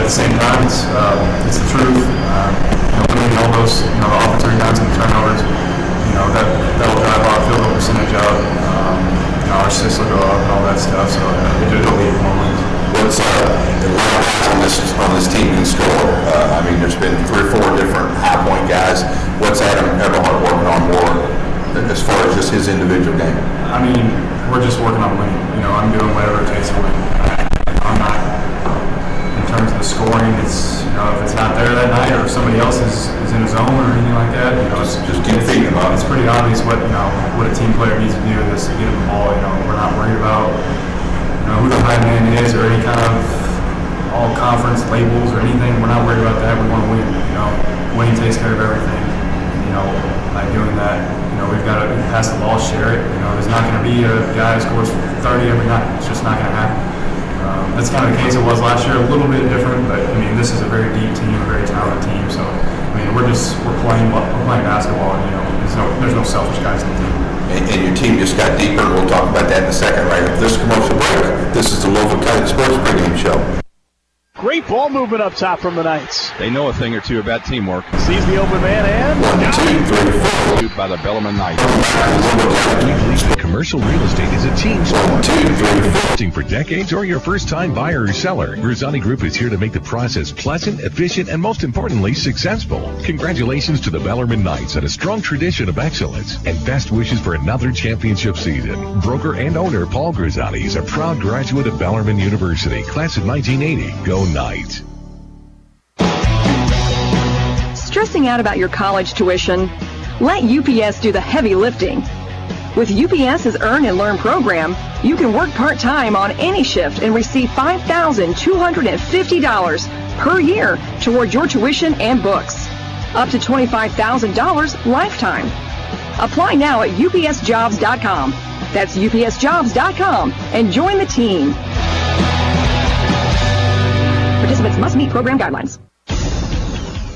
at the same time, it's the truth. Winning all those, the offensive rebounds and the turnovers, that'll drive our field goal percentage up. Our assists will go up and all that stuff. So it'll lead more wins. What's the guys on this team can score? There's been 3 or 4 different high point guys. What's Adam Everhart working on more as far as just his individual game? We're just working on winning. I'm doing whatever it takes to win. I'm not, in terms of the scoring, it's, if it's not there that night or if somebody else is in a zone or anything like that, just keep feeding them up. It's pretty obvious what a team player needs to do is to get him the ball. We're not worried about who the high man is or any kind of all conference labels or anything. We're not worried about that. We want to win. Winning takes care of everything. By doing that, we've got to pass the ball, share it. There's not going to be a guy who scores 30 every night. It's just not going to happen. That's kind of the case it was last year. A little bit different, but this is a very deep team, a very talented team. So we're playing basketball. And, there's no selfish guys in the team. And your team just got deeper. We'll talk about that in a second. Right after this commercial break. This is the Louisville County Sports Pregame Show. Great ball movement up top from the Knights. They know a thing or two about teamwork. Sees the open man and 1, 2, 3, 4. By the Bellarmine Knights. Commercial real estate is a team sport. 1, 2, 3, 4. For decades or your first-time buyer or seller, Rosani Group is here to make the process pleasant, efficient, and most importantly, successful. Congratulations to the Bellarmine Knights and a strong tradition of excellence, and best wishes for another championship season. Broker and owner Paul Grisani is a proud graduate of Bellarmine University, class of 1980. Go Knights. Stressing out about your college tuition? Let UPS do the heavy lifting. With UPS's Earn and Learn program, you can work part-time on any shift and receive $5,250 per year toward your tuition and books. Up to $25,000 lifetime. Apply now at upsjobs.com. That's upsjobs.com and join the team. Participants must meet program guidelines.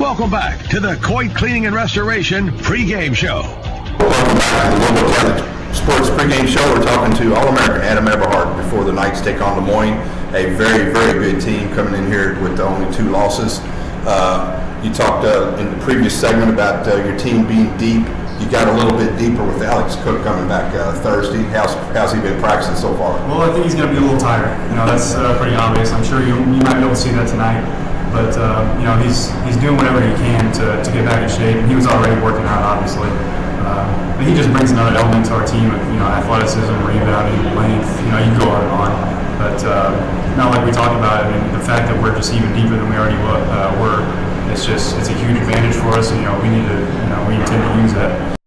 Welcome back to the Coit Cleaning and Restoration pregame show. Welcome back to the Louisville County Sports Pregame Show. We're talking to All-American Adam Everhart before the Knights take on LeMoyne, a very, very good team coming in here with only 2 losses. You talked in the previous segment about your team being deep. You got a little bit deeper with Alex Cook coming back Thursday. How's he been practicing so far? Well, I think he's going to be a little tired. That's pretty obvious. I'm sure you might be able to see that tonight. But he's doing whatever he can to get back in shape. And he was already working out, obviously. But he just brings another element to our team of athleticism, rebounding, length. You can go on and on. But not like we talked about. The fact that we're just even deeper than we already were. It's a huge advantage for us. We intend to use that.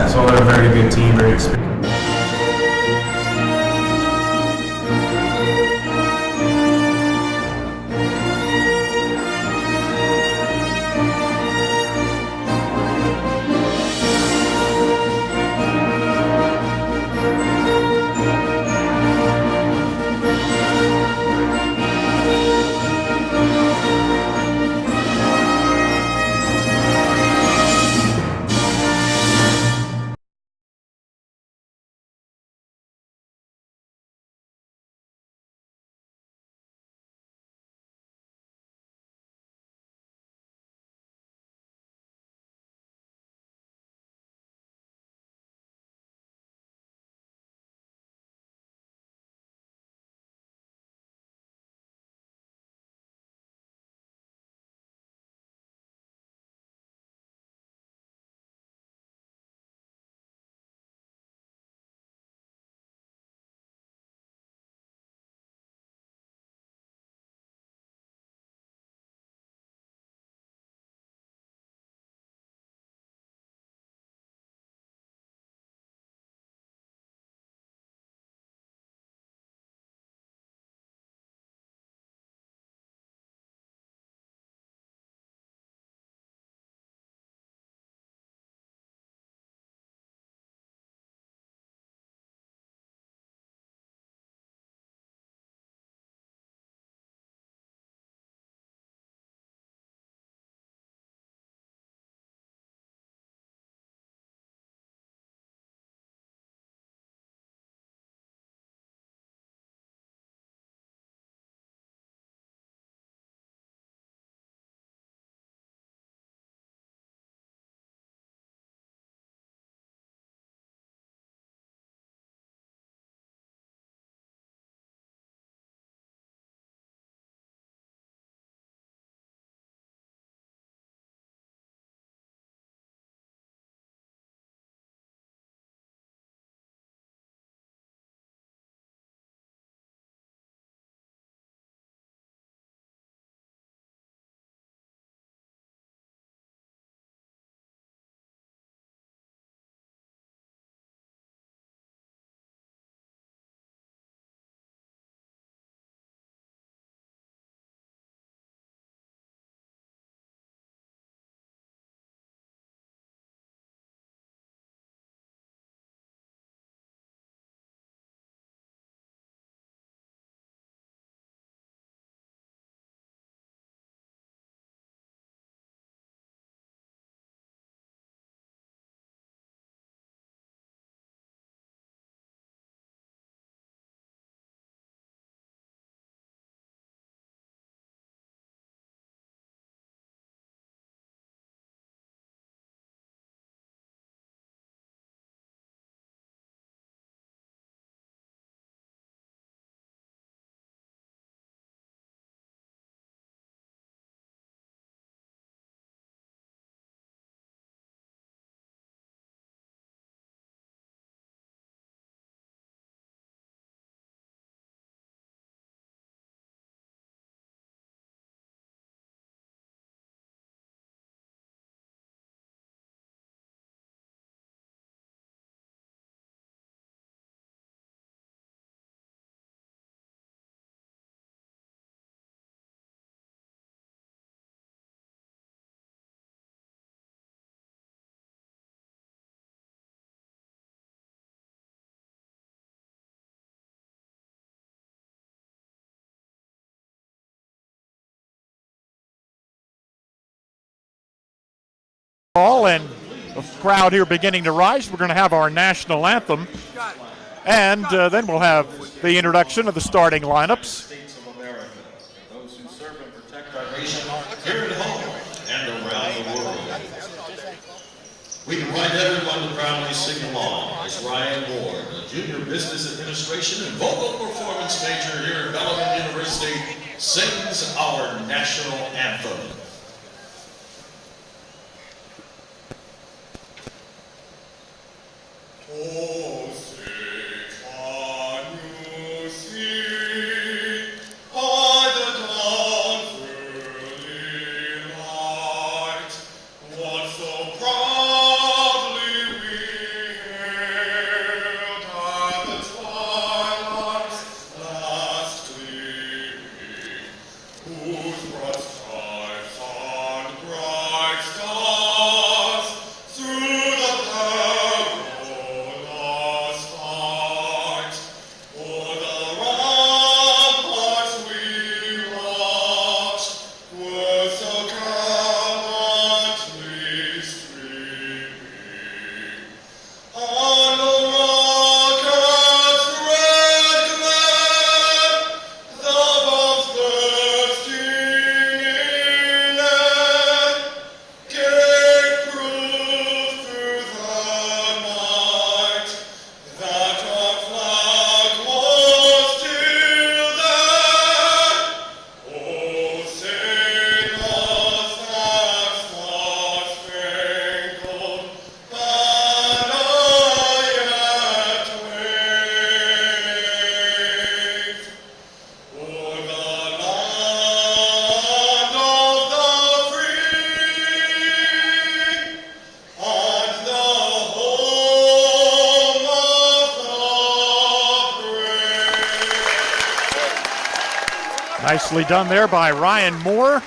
So they're a very good team, very experienced. ball, and the crowd here beginning to rise. We're going to have our national anthem, and then we'll have the introduction of the starting lineups. Those who serve and protect our nation here at home and around the world. We invite everyone to proudly sing along as Ryan Ward, a junior business administration and vocal performance major here at Bellarmine University, sings our national anthem. Oh, say, can you see by the dawn's early light what so proudly we hailed at the twilight's last gleaming, whose broad stripes and bright stars through the perilous fight o'er the ramparts we watched were so gallantly streaming. On the rocket's red glare, the bombs bursting in air, gave proof through the night that our flag was still there. Oh, sing us that star-spangled banner yet waves o'er the land of the free and the home of the brave. Nicely done there by Ryan Moore,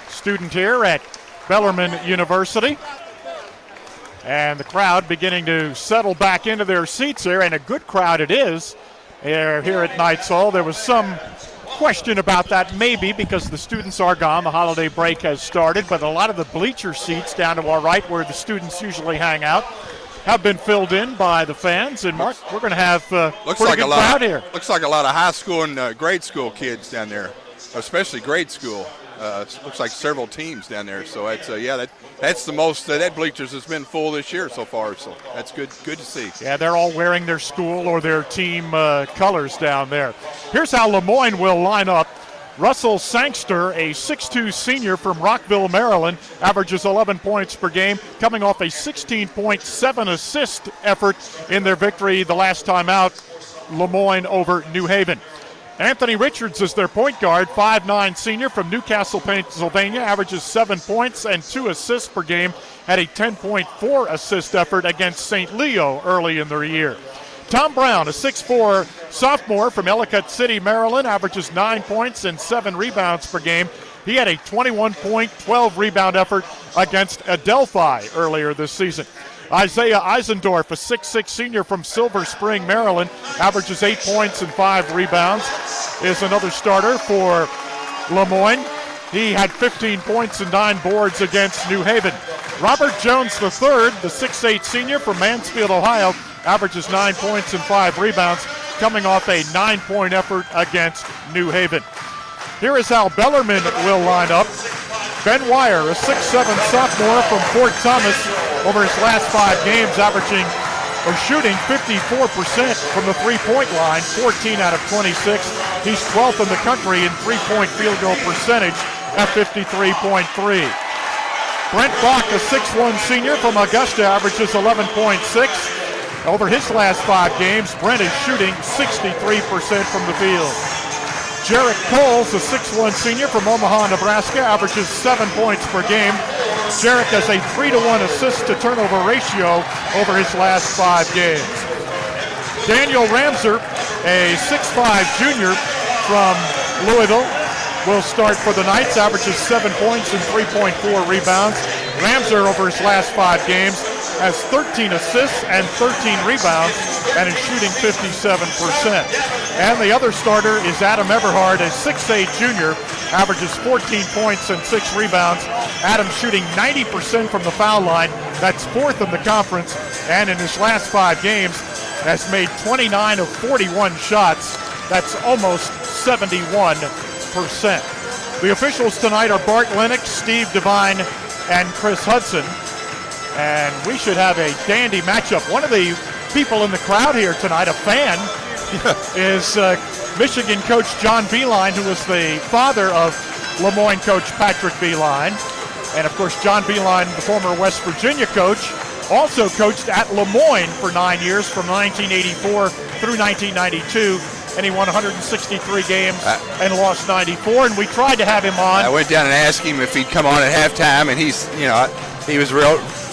student here at Bellarmine University. And the crowd beginning to settle back into their seats there, and a good crowd it is here at Knights Hall. There was some question about that maybe because the students are gone. The holiday break has started, but a lot of the bleacher seats down to our right where the students usually hang out have been filled in by the fans. And Mark, we're going to have a pretty good crowd here. Looks like a lot of high school and grade school kids down there, especially grade school. Looks like several teams down there. So that's the most that bleachers has been full this year so far. So that's good to see. Yeah, they're all wearing their school or their team colors down there. Here's how LeMoyne will line up. Russell Sangster, a 6'2 senior from Rockville, Maryland, averages 11 points per game, coming off a 16.7 assist effort in their victory the last time out, LeMoyne over New Haven. Anthony Richards is their point guard, 5'9 senior from Newcastle, Pennsylvania, averages 7 points and 2 assists per game, had a 10.4 assist effort against St. Leo early in the year. Tom Brown, a 6'4 sophomore from Ellicott City, Maryland, averages 9 points and 7 rebounds per game. He had a 21-point, 12-rebound effort against Adelphi earlier this season. Isaiah Eisendorf, a 6'6 senior from Silver Spring, Maryland, averages 8 points and 5 rebounds, is another starter for LeMoyne. He had 15 points and 9 boards against New Haven. Robert Jones III, the 6'8 senior from Mansfield, Ohio, averages 9 points and 5 rebounds, coming off a 9-point effort against New Haven. Here is how Bellarmine will line up. Ben Wire, a 6'7 sophomore from Fort Thomas, over his last 5 games, shooting 54% from the three-point line, 14 out of 26. He's 12th in the country in three-point field goal percentage at 53.3. Brent Bach, a 6'1 senior from Augusta, averages 11.6. Over his last 5 games, Brent is shooting 63% from the field. Jarrett Coles, a 6'1 senior from Omaha, Nebraska, averages 7 points per game. Jarrett has a 3-to-1 assist-to-turnover ratio over his last 5 games. Daniel Ramser, a 6'5 junior from Louisville, will start for the Knights, averages 7 points and 3.4 rebounds. Ramser, over his last 5 games, has 13 assists and 13 rebounds and is shooting 57%. And the other starter is Adam Everhard, a 6'8 junior averages 14 points and 6 rebounds. Adams shooting 90% from the foul line. That's 4th in the conference. And in his last 5 games, has made 29 of 41 shots. That's almost 71%. The officials tonight are Bart Lennox, Steve Devine, and Chris Hudson. And we should have a dandy matchup. One of the people in the crowd here tonight, a fan, is Michigan coach John Beilein, who was the father of LeMoyne coach Patrick Beilein. And of course, John Beilein, the former West Virginia coach, also coached at LeMoyne for 9 years, from 1984 through 1992. And he won 163 games and lost 94. And we tried to have him on. I went down and asked him if he'd come on at halftime, and he was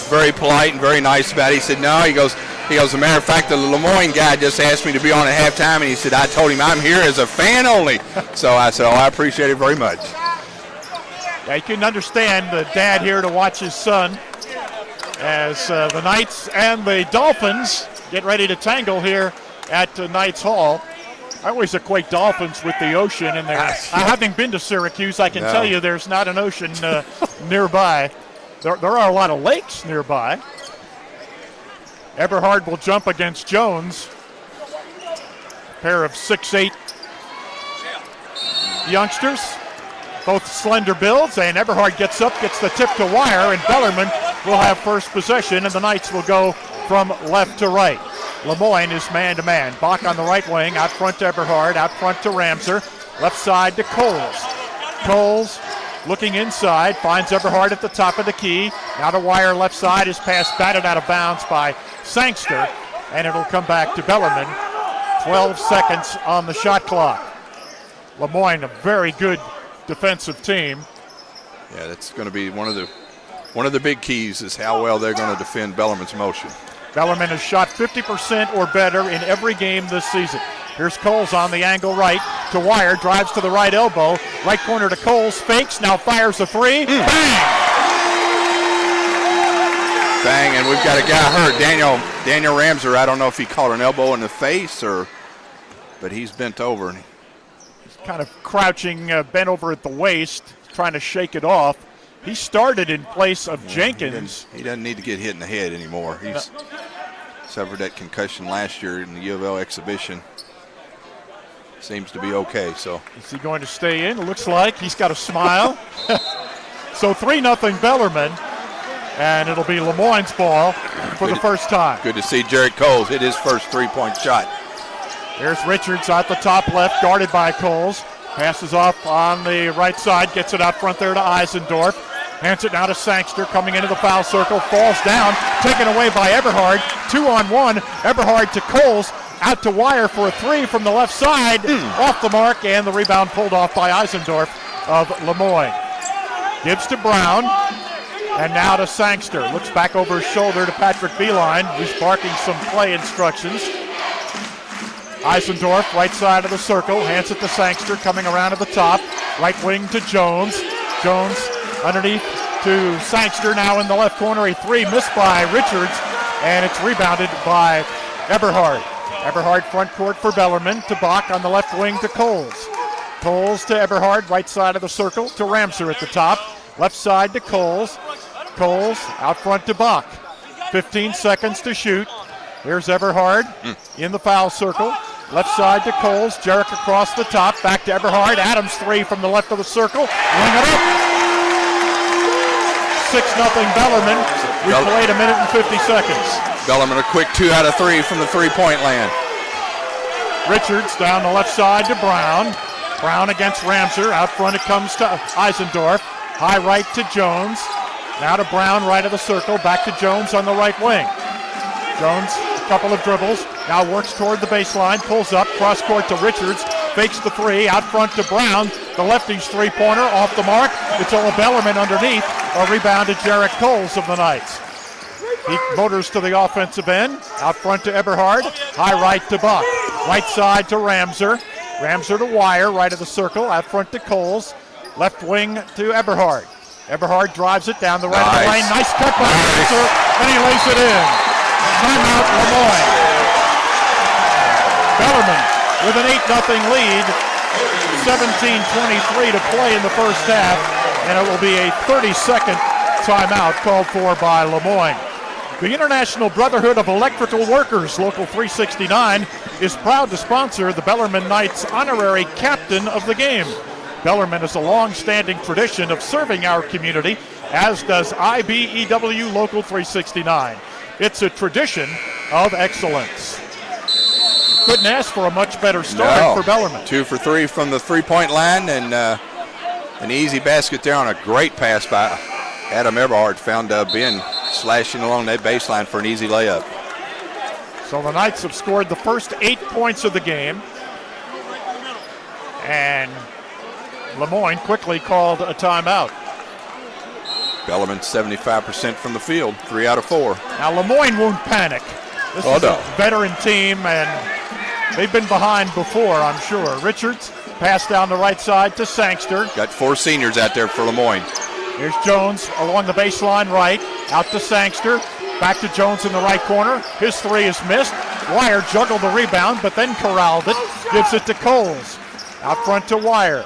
very polite and very nice about it. He said no. He goes, as a matter of fact, the LeMoyne guy just asked me to be on at halftime, and he said, I told him I'm here as a fan only. So I said, I appreciate it very much. Yeah, you can understand the dad here to watch his son as the Knights and the Dolphins get ready to tangle here at Knights Hall. I always equate Dolphins with the ocean, and having been to Syracuse, I can tell you there's not an ocean nearby. There are a lot of lakes nearby. Eberhard will jump against Jones. Pair of 6'8" youngsters, both slender builds, and Eberhard gets up, gets the tip to wire, and Bellarmine will have first possession, and the Knights will go from left to right. LeMoyne is man-to-man. Bach on the right wing, out front to Eberhard, out front to Ramser, left side to Coles. Coles looking inside, finds Eberhard at the top of the key. Now to wire left side, his pass batted out of bounds by Sangster, and it'll come back to Bellarmine. 12 seconds on the shot clock. LeMoyne, a very good defensive team. Yeah, that's going to be one of the big keys is how well they're going to defend Bellarmine's motion. Bellarmine has shot 50% or better in every game this season. Here's Coles on the angle right to Wire, drives to the right elbow, right corner to Coles, fakes, now fires a three. Bang! Bang, and we've got a guy hurt. Daniel Ramser, I don't know if he caught an elbow in the face but he's bent over. And he's kind of crouching, bent over at the waist, trying to shake it off. He started in place of Jenkins. He doesn't need to get hit in the head anymore. He's suffered that concussion last year in the U of L exhibition. Seems to be okay. So is he going to stay in? It looks like he's got a smile. So 3-0 Bellarmine, and it'll be LeMoyne's ball for the first time. Good to see Jarrett Coles hit his first three-point shot. There's Richards out the top left, guarded by Coles. Passes off on the right side, gets it out front there to Eisendorf. Hands it now to Sangster, coming into the foul circle, falls down, taken away by Eberhard. 2-on-1, Eberhard to Coles, out to Wire for a three from the left side, off the mark, and the rebound pulled off by Eisendorf of LeMoyne. Gives to Brown, and now to Sangster. Looks back over his shoulder to Patrick Beilein, who's barking some play instructions. Eisendorf, right side of the circle, hands it to Sangster, coming around to the top. Right wing to Jones. Jones underneath to Sangster, now in the left corner. A three missed by Richards, and it's rebounded by Eberhard. Eberhard front court for Bellarmine, to Bach on the left wing to Coles. Coles to Eberhard, right side of the circle to Ramser at the top. Left side to Coles. Coles out front to Bach. 15 seconds to shoot. Here's Eberhard in the foul circle. Left side to Coles. Jarrett across the top. Back to Eberhard. Adams three from the left of the circle. Ring it up. 6-0 Bellarmine. We played 1 minute and 50 seconds. Bellarmine a quick 2 out of 3 from the three-point land. Richards down the left side to Brown. Brown against Ramser. Out front it comes to Eisendorf. High right to Jones. Now to Brown, right of the circle. Back to Jones on the right wing. Jones, a couple of dribbles. Now works toward the baseline. Pulls up. Cross court to Richards. Fakes the three. Out front to Brown. The lefty's three-pointer off the mark. It's all Bellarmine underneath. A rebound to Jarrett Coles of the Knights. He motors to the offensive end. Out front to Eberhard. High right to Buck. Right side to Ramser. Ramser to Wire, right of the circle. Out front to Coles. Left wing to Eberhard. Eberhard drives it down the right of the lane. Nice cut by Ramser, and he lays it in. Timeout, LeMoyne. Bellarmine with an 8-0 lead 17:23 to play in the first half, and it will be a 30-second timeout called for by LeMoyne. The International Brotherhood of Electrical Workers, Local 369, is proud to sponsor the Bellarmine Knights honorary captain of the game. Bellarmine has a long-standing tradition of serving our community, as does IBEW Local 369. It's a tradition of excellence. Couldn't ask for a much better start for Bellarmine. 2 for 3 from the three-point line, and an easy basket there on a great pass by Adam Eberhard. Found Ben slashing along that baseline for an easy layup. So the Knights have scored the first 8 points of the game, and LeMoyne quickly called a timeout. Bellarmine 75% from the field, 3 out of 4. Now LeMoyne won't panic. This is a veteran team, and they've been behind before, I'm sure. Richards, pass down the right side to Sangster. Got 4 seniors out there for LeMoyne. Here's Jones along the baseline right, out to Sangster. Back to Jones in the right corner. His 3 is missed. Wire juggled the rebound, but then corralled it. Gives it to Coles. Out front to Wire.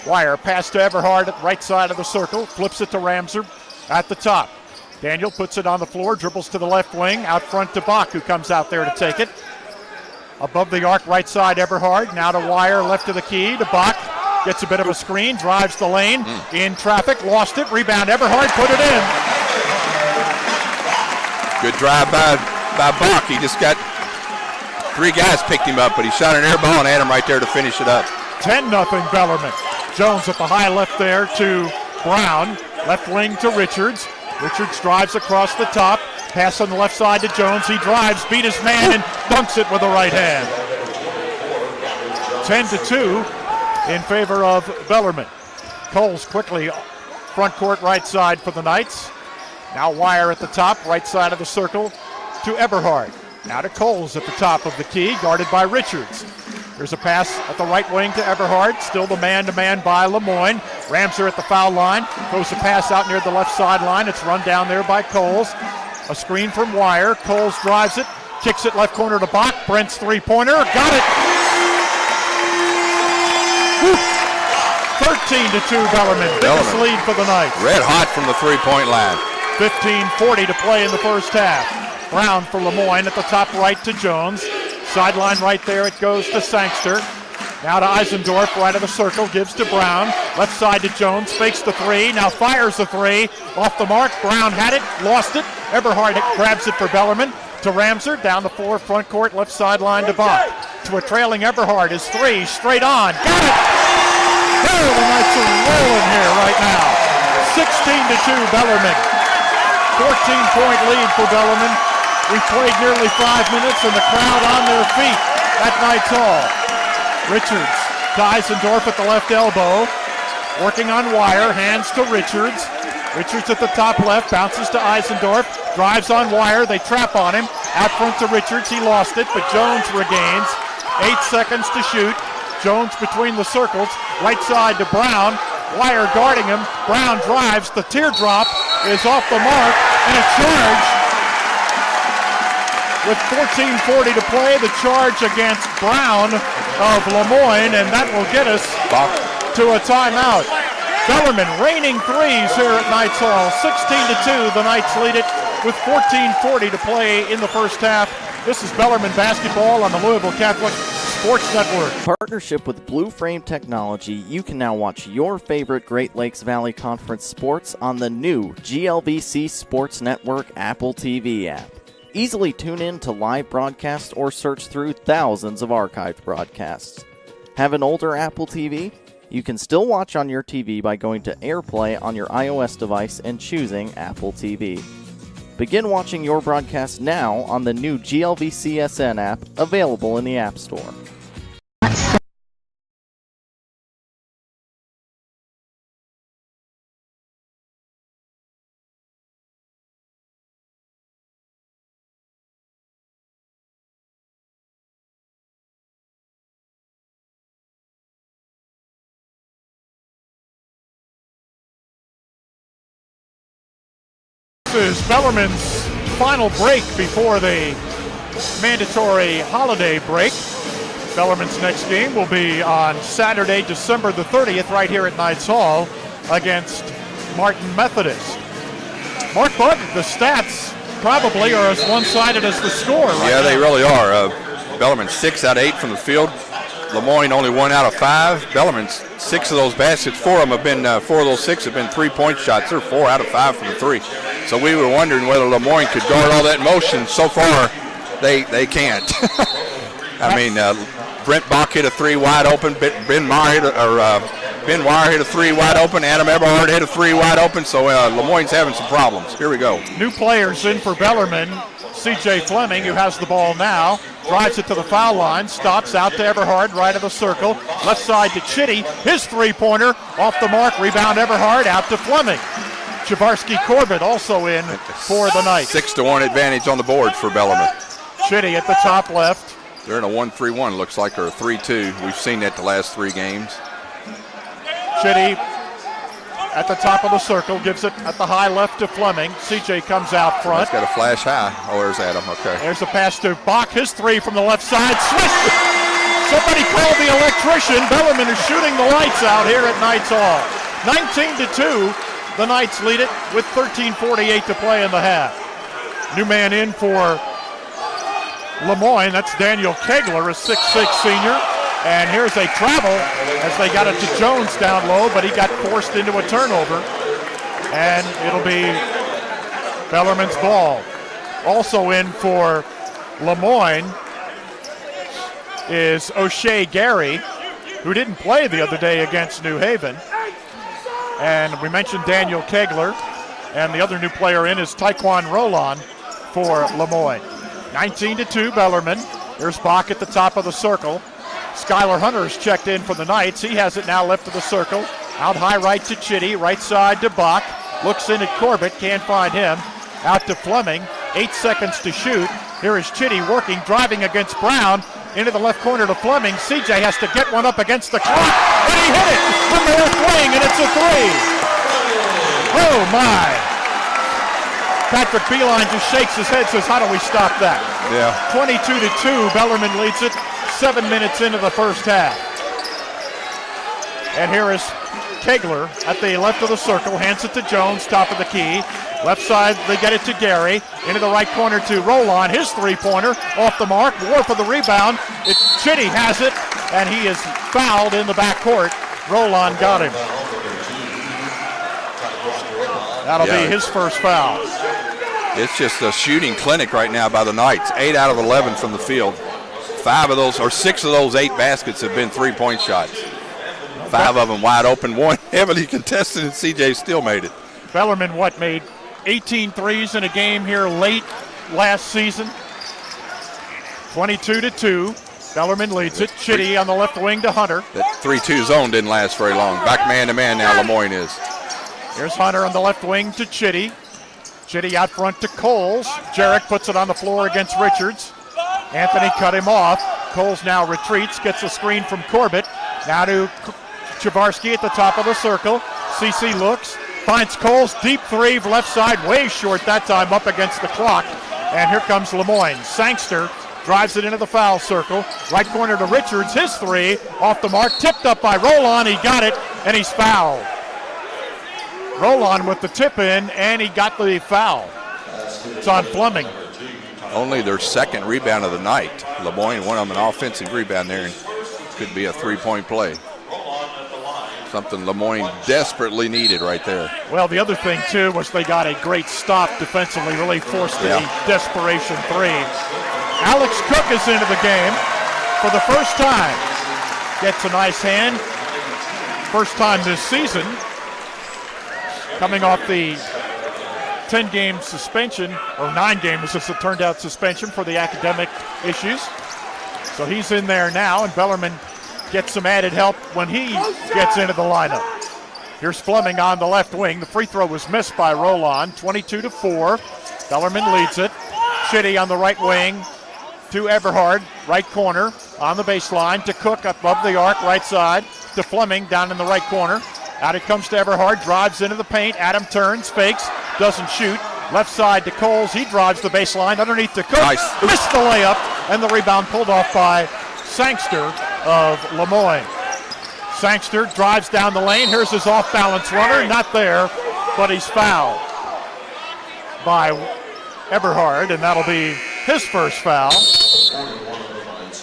Wire pass to Eberhard at right side of the circle. Flips it to Ramser at the top. Daniel puts it on the floor, dribbles to the left wing. Out front to Bach, who comes out there to take it. Above the arc, right side, Eberhard. Now to Wire, left of the key, to Bach. Gets a bit of a screen, drives the lane. In traffic, lost it. Rebound, Eberhard, put it in. Good drive by Bach. He just got 3 guys picked him up, but he shot an air ball and had him right there to finish it up. 10-0 Bellarmine. Jones at the high left there to Brown. Left wing to Richards. Richards drives across the top. Pass on the left side to Jones. He drives, beat his man, and dunks it with the right hand. 10-2 in favor of Bellarmine. Coles quickly front court right side for the Knights. Now Wire at the top, right side of the circle to Eberhard. Now to Coles at the top of the key, guarded by Richards. There's a pass at the right wing to Eberhard, still the man-to-man by LeMoyne. Ramser at the foul line, throws a pass out near the left sideline. It's run down there by Coles. A screen from Wire. Coles drives it, kicks it left corner to Bach. Brent's three-pointer, got it! 13-2 Bellarmine, biggest lead for the Knights. Red hot from the three-point line. 15:40 to play in the first half. Brown for LeMoyne at the top right to Jones. Sideline right there, it goes to Sangster. Now to Eisendorf, right of the circle, gives to Brown. Left side to Jones, fakes the 3, now fires the 3. Off the mark, Brown had it, lost it. Eberhard grabs it for Bellarmine. To Ramser, down the floor, front court, left sideline to Bach. To a trailing Eberhard, his 3, straight on, got it! Oh, the Knights are rolling here right now. 16-2 Bellarmine. 14-point lead for Bellarmine. We played nearly 5 minutes and the crowd on their feet at Knights Hall. Richards to Eisendorf at the left elbow. Working on Wire, hands to Richards. Richards at the top left, bounces to Eisendorf. Drives on Wire, they trap on him. Out front to Richards, he lost it, but Jones regains. 8 seconds to shoot. Jones between the circles, right side to Brown. Wire guarding him. Brown drives. The teardrop is off the mark, and a charge. With 14:40 to play, the charge against Brown of LeMoyne, and that will get us to a timeout. Bellarmine raining threes here at Knights Hall. 16-2, the Knights lead it with 14:40 to play in the first half. This is Bellarmine basketball on the Louisville Catholic Sports Network. Partnership with Blue Frame Technology, you can now watch your favorite Great Lakes Valley Conference sports on the new GLVC Sports Network Apple TV app. Easily tune in to live broadcasts or search through thousands of archived broadcasts. Have an older Apple TV? You can still watch on your TV by going to AirPlay on your iOS device and choosing Apple TV. Begin watching your broadcast now on the new GLVCSN app, available in the App Store. This is Bellarmine's final break before the mandatory holiday break. Bellarmine's next game will be on Saturday, December the 30th, right here at Knights Hall against Martin Methodist. Mark Bud, the stats probably are as one-sided as the score. Yeah, they really are. Bellarmine 6 out of 8 from the field. LeMoyne only 1 out of 5. Bellarmine's 6 of those baskets, 4 of them have been 4 of those 6 have been 3-point shots. They're 4 out of 5 from the 3. So we were wondering whether LeMoyne could guard all that motion. So far, they can't. I mean, Brent Bach hit a 3 wide open. Ben Wire hit a 3 wide open. Adam Eberhard hit a 3 wide open. So LeMoyne's having some problems. Here we go. New players in for Bellarmine. C.J. Fleming, who has the ball now, drives it to the foul line, stops out to Eberhard, right of the circle, left side to Chitty, his three-pointer, off the mark, rebound Eberhard, out to Fleming. Javarski Corbett also in for the Knights. 6-1 advantage on the board for Bellarmine. Chitty at the top left. They're in a 1-3-1, looks like, or a 3-2. We've seen that the last 3 games. Chitty at the top of the circle, gives it at the high left to Fleming. CJ comes out front. He's got a flash high. Oh, there's Adam. Okay. There's a pass to Bach. His 3 from the left side. Swish! Somebody call the electrician. Bellarmine is shooting the lights out here at Knights Hall. 19-2. The Knights lead it with 13:48 to play in the half. New man in for LeMoyne. That's Daniel Kegler, a 6'6 senior. And here's a travel as they got it to Jones down low, but he got forced into a turnover. And it'll be Bellarmine's ball. Also in for LeMoyne is O'Shea Gary, who didn't play the other day against New Haven. And we mentioned Daniel Kegler. And the other new player in is Taekwon Roland for LeMoyne. 19-2 Bellarmine. There's Bach at the top of the circle. Skylar Hunter's checked in for the Knights. He has it now left of the circle. Out high right to Chitty, right side to Bach. Looks in at Corbett, can't find him. Out to Fleming, 8 seconds to shoot. Here is Chitty working, driving against Brown. Into the left corner to Fleming. CJ has to get one up against the clock, and he hit it from the left wing, and it's a 3. Oh my. Patrick Beeline just shakes his head, says, how do we stop that? Yeah. 22-2, Bellarmine leads it. 7 minutes into the first half. And here is Kegler at the left of the circle, hands it to Jones, top of the key. Left side, they get it to Gary. Into the right corner to Roland, his three-pointer, off the mark. War for the rebound. Chitty has it, and he is fouled in the backcourt. Roland got him. That'll be his first foul. It's just a shooting clinic right now by the Knights. 8 out of 11 from the field. 5 of those, or 6 of those 8 baskets have been 3-point shots. 5 of them wide open, 1 heavily contested, and CJ still made it. Bellarmine, made 18 threes in a game here late last season. 22-2. Bellarmine leads it. Chitty on the left wing to Hunter. That 3-2 zone didn't last very long. Back man-to-man now, LeMoyne is. Here's Hunter on the left wing to Chitty. Chitty out front to Coles. Jarek puts it on the floor against Richards. Anthony cut him off. Coles now retreats, gets a screen from Corbett. Now to Javarski at the top of the circle. CC looks, finds Coles, deep 3, left side, way short that time, up against the clock. And here comes LeMoyne. Sangster drives it into the foul circle. Right corner to Richards, his 3, off the mark, tipped up by Roland. He got it, and he's fouled. Roland with the tip in, and he got the foul. It's on Fleming. Only their second rebound of the night. LeMoyne won them an offensive rebound there, and could be a 3-point play. Something LeMoyne desperately needed right there. Well, the other thing, too, was they got a great stop defensively, really forced a desperation 3. Alex Cook is into the game for the first time. Gets a nice hand. First time this season. Coming off the 10-game suspension, or 9-game as it turned out suspension for the academic issues. So he's in there now, and Bellarmine gets some added help when he gets into the lineup. Here's Fleming on the left wing. The free throw was missed by Roland. 22-4. Bellarmine leads it. Chitty on the right wing to Eberhard, right corner on the baseline to Cook above the arc, right side to Fleming down in the right corner. Out it comes to Eberhard, drives into the paint. Adam turns, fakes, doesn't shoot. Left side to Coles. He drives the baseline underneath to Cook. Nice. Missed the layup, and the rebound pulled off by Sangster of LeMoyne. Sangster drives down the lane. Here's his off-balance runner. Not there, but he's fouled by Eberhard, and that'll be his first foul.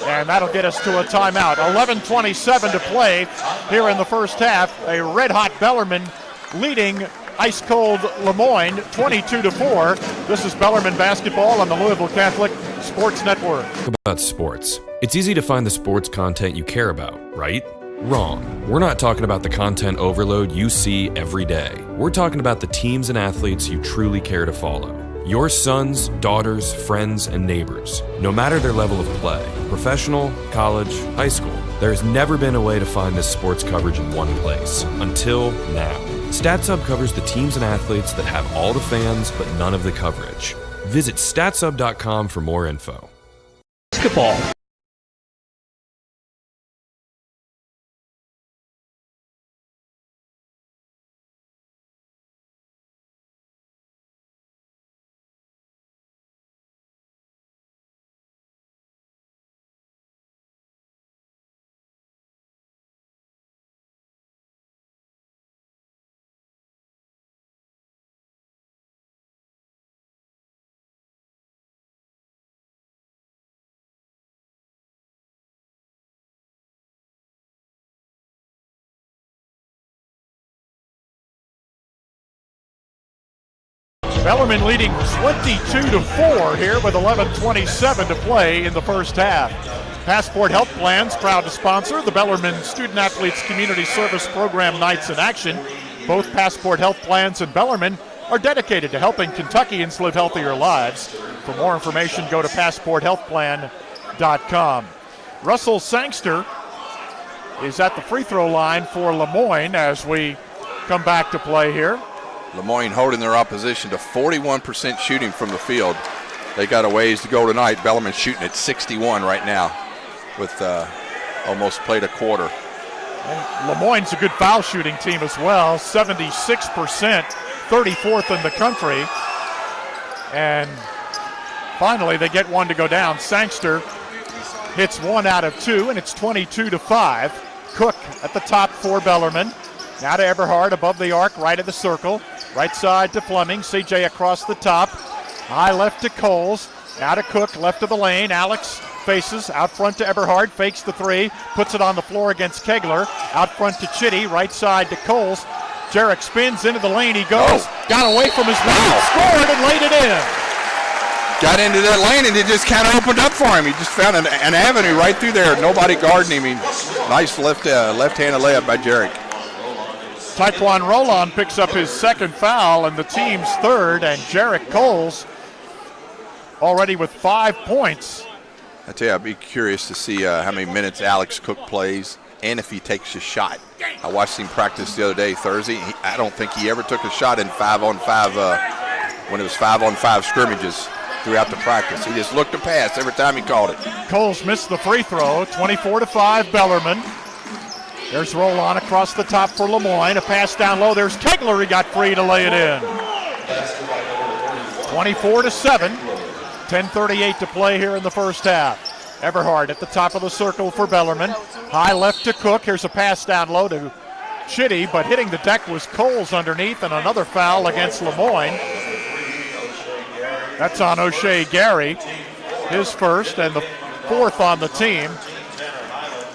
And that'll get us to a timeout. 11:27 to play here in the first half. A red-hot Bellarmine leading ice-cold LeMoyne 22-4. This is Bellarmine basketball on the Louisville Catholic Sports Network. About sports. It's easy to find the sports content you care about, right? Wrong. We're not talking about the content overload you see every day. We're talking about the teams and athletes you truly care to follow. Your sons, daughters, friends, and neighbors, no matter their level of play, professional, college, high school, there's never been a way to find this sports coverage in one place, until now. StatSub covers the teams and athletes that have all the fans but none of the coverage. Visit statsub.com for more info. Basketball. Bellarmine leading 22-4 here with 11:27 to play in the first half. Passport Health Plans proud to sponsor the Bellarmine Student Athletes Community Service Program Nights in Action. Both Passport Health Plans and Bellarmine are dedicated to helping Kentuckians live healthier lives. For more information, go to passporthealthplan.com. Russell Sangster is at the free throw line for LeMoyne as we come back to play here. LeMoyne holding their opposition to 41% shooting from the field. They got a ways to go tonight. Bellarmine shooting at 61 right now with almost played a quarter. And LeMoyne's a good foul shooting team as well, 76%, 34th in the country. And finally they get one to go down. Sangster hits 1 out of 2, and it's 22-5. Cook at the top for Bellarmine. Now to Eberhard above the arc, right of the circle. Right side to Fleming. CJ across the top. High left to Coles. Now to Cook, left of the lane. Alex faces out front to Eberhard. Fakes the three. Puts it on the floor against Kegler. Out front to Chitty. Right side to Coles. Jarek spins into the lane. He goes. Got away from his man. Scored and laid it in. Got into that lane and it just kind of opened up for him. He just found an avenue right through there. Nobody guarding him. Nice left-handed layup by Jarek. Taekwon Roland picks up his second foul and the team's third, and Jarek Coles already with 5 points. I tell you, I'd be curious to see how many minutes Alex Cook plays and if he takes a shot. I watched him practice the other day, Thursday. I don't think he ever took a shot in 5-on-5 when it was 5-on-5 scrimmages throughout the practice. He just looked to pass every time he called it. Coles missed the free throw, 24-5 Bellarmine. There's Roland across the top for LeMoyne. A pass down low. There's Kegler. He got free to lay it in. 24-7. 10:38 to play here in the first half. Eberhard at the top of the circle for Bellarmine. High left to Cook. Here's a pass down low to Chitty, but hitting the deck was Coles underneath, and another foul against LeMoyne. That's on O'Shea Gary, his first and the fourth on the team.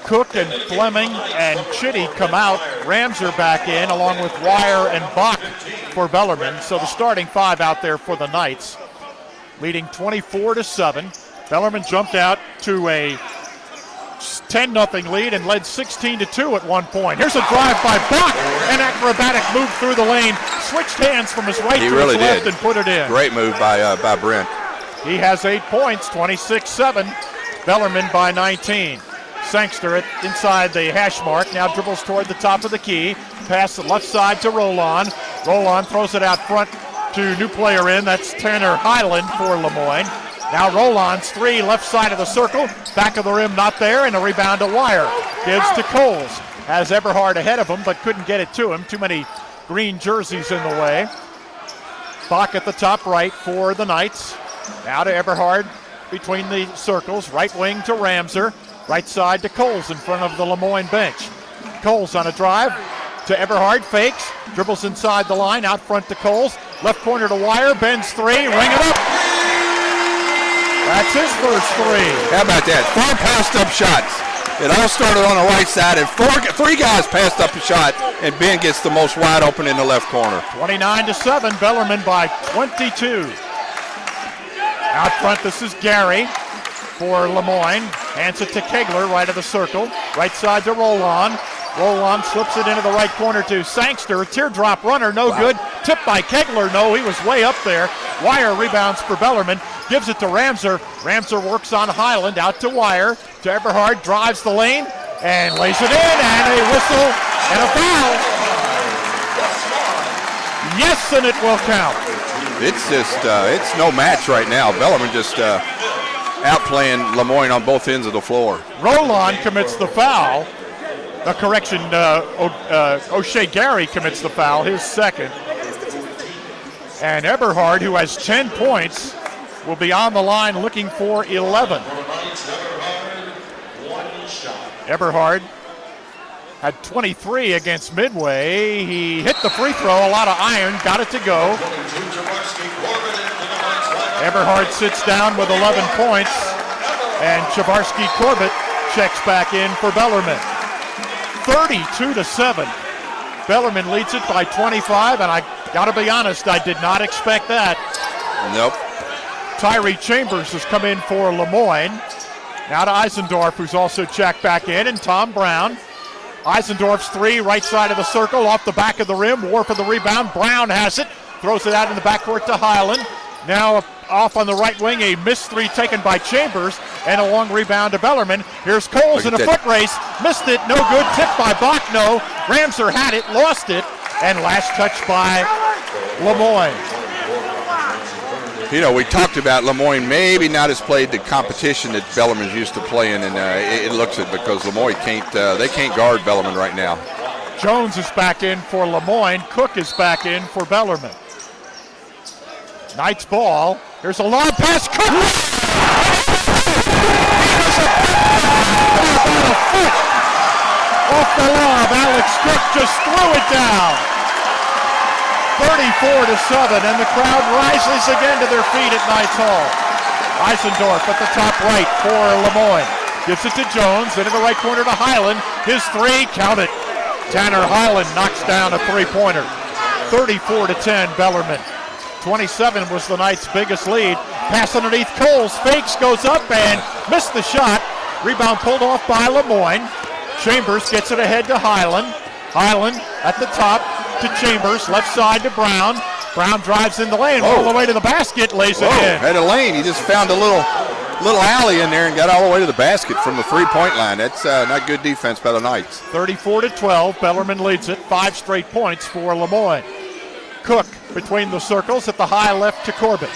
Cook and Fleming and Chitty come out. Ramser back in along with Wire and Bach for Bellarmine. So the starting five out there for the Knights, leading 24-7. Bellarmine jumped out to a 10-0 lead and led 16-2 at one point. Here's a drive by Bach. An acrobatic move through the lane. Switched hands from his right to his left and put it in. Great move by Brent. He has 8 points, 26-7. Bellarmine by 19. Sangster inside the hash mark, now dribbles toward the top of the key. Pass the left side to Roland. Roland throws it out front to new player in. That's Tanner Highland for LeMoyne. Now Roland's three, left side of the circle. Back of the rim, not there, and a rebound to Wire. Gives to Coles. Has Eberhard ahead of him, but couldn't get it to him. Too many green jerseys in the way. Bach at the top right for the Knights. Now to Eberhard between the circles. Right wing to Ramser. Right side to Coles in front of the LeMoyne bench. Coles on a drive to Eberhard, fakes, dribbles inside the line, out front to Coles. Left corner to Wire, bends three, ring it up. That's his first three. How about that? 4 passed up shots. It all started on the right side, and 3 guys passed up a shot, and Ben gets the most wide open in the left corner. 29-7, Bellarmine by 22. Out front, this is Gary for LeMoyne. Hands it to Kegler, right of the circle. Right side to Roland. Roland slips it into the right corner to Sangster. Teardrop runner, no good. Tipped by Kegler, no, he was way up there. Wire rebounds for Bellarmine. Gives it to Ramser. Ramser works on Highland, out to Wire. To Eberhard, drives the lane and lays it in, and a whistle and a foul. Yes, and it will count. It's just, it's no match right now. Bellarmine just outplaying LeMoyne on both ends of the floor. Roland commits the foul. O'Shea Gary commits the foul, his second. And Eberhard, who has 10 points, will be on the line looking for 11. Eberhard had 23 against Midway. He hit the free throw, a lot of iron, got it to go. Eberhard sits down with 11 points, and Chavarsky Corbett checks back in for Bellarmine. 32-7. Bellarmine leads it by 25, and I gotta be honest, I did not expect that. Nope. Tyree Chambers has come in for LeMoyne. Now to Eisendorf, who's also checked back in, and Tom Brown. Eisendorf's three, right side of the circle, off the back of the rim. War for the rebound. Brown has it, throws it out in the backcourt to Highland. Now off on the right wing, a missed three taken by Chambers, and a long rebound to Bellarmine. Here's Coles in a foot race, missed it, no good, tipped by Bachno. Ramser had it, lost it, and last touch by LeMoyne. You know, we talked about LeMoyne maybe not has played the competition that Bellarmine's used to playing, and it looks it because LeMoyne they can't guard Bellarmine right now. Jones is back in for LeMoyne. Cook is back in for Bellarmine. Knight's ball. Here's a long pass. Cook! Off the lob, Alex Cook just threw it down. 34-7, and the crowd rises again to their feet at Knights Hall. Eisendorf at the top right for LeMoyne. Gives it to Jones, into the right corner to Highland. His three, count it. Tanner Highland knocks down a three-pointer. 34-10, Bellarmine. 27 was the Knights' biggest lead. Pass underneath Coles, fakes, goes up and missed the shot. Rebound pulled off by LeMoyne. Chambers gets it ahead to Highland. Highland at the top to Chambers, left side to Brown. Brown drives in the lane, all the way to the basket, lays it in. Had a lane, he just found a little alley in there and got all the way to the basket from the three-point line. That's not good defense by the Knights. 34-12, Bellarmine leads it. 5 straight points for LeMoyne. Cook between the circles at the high left to Corbett.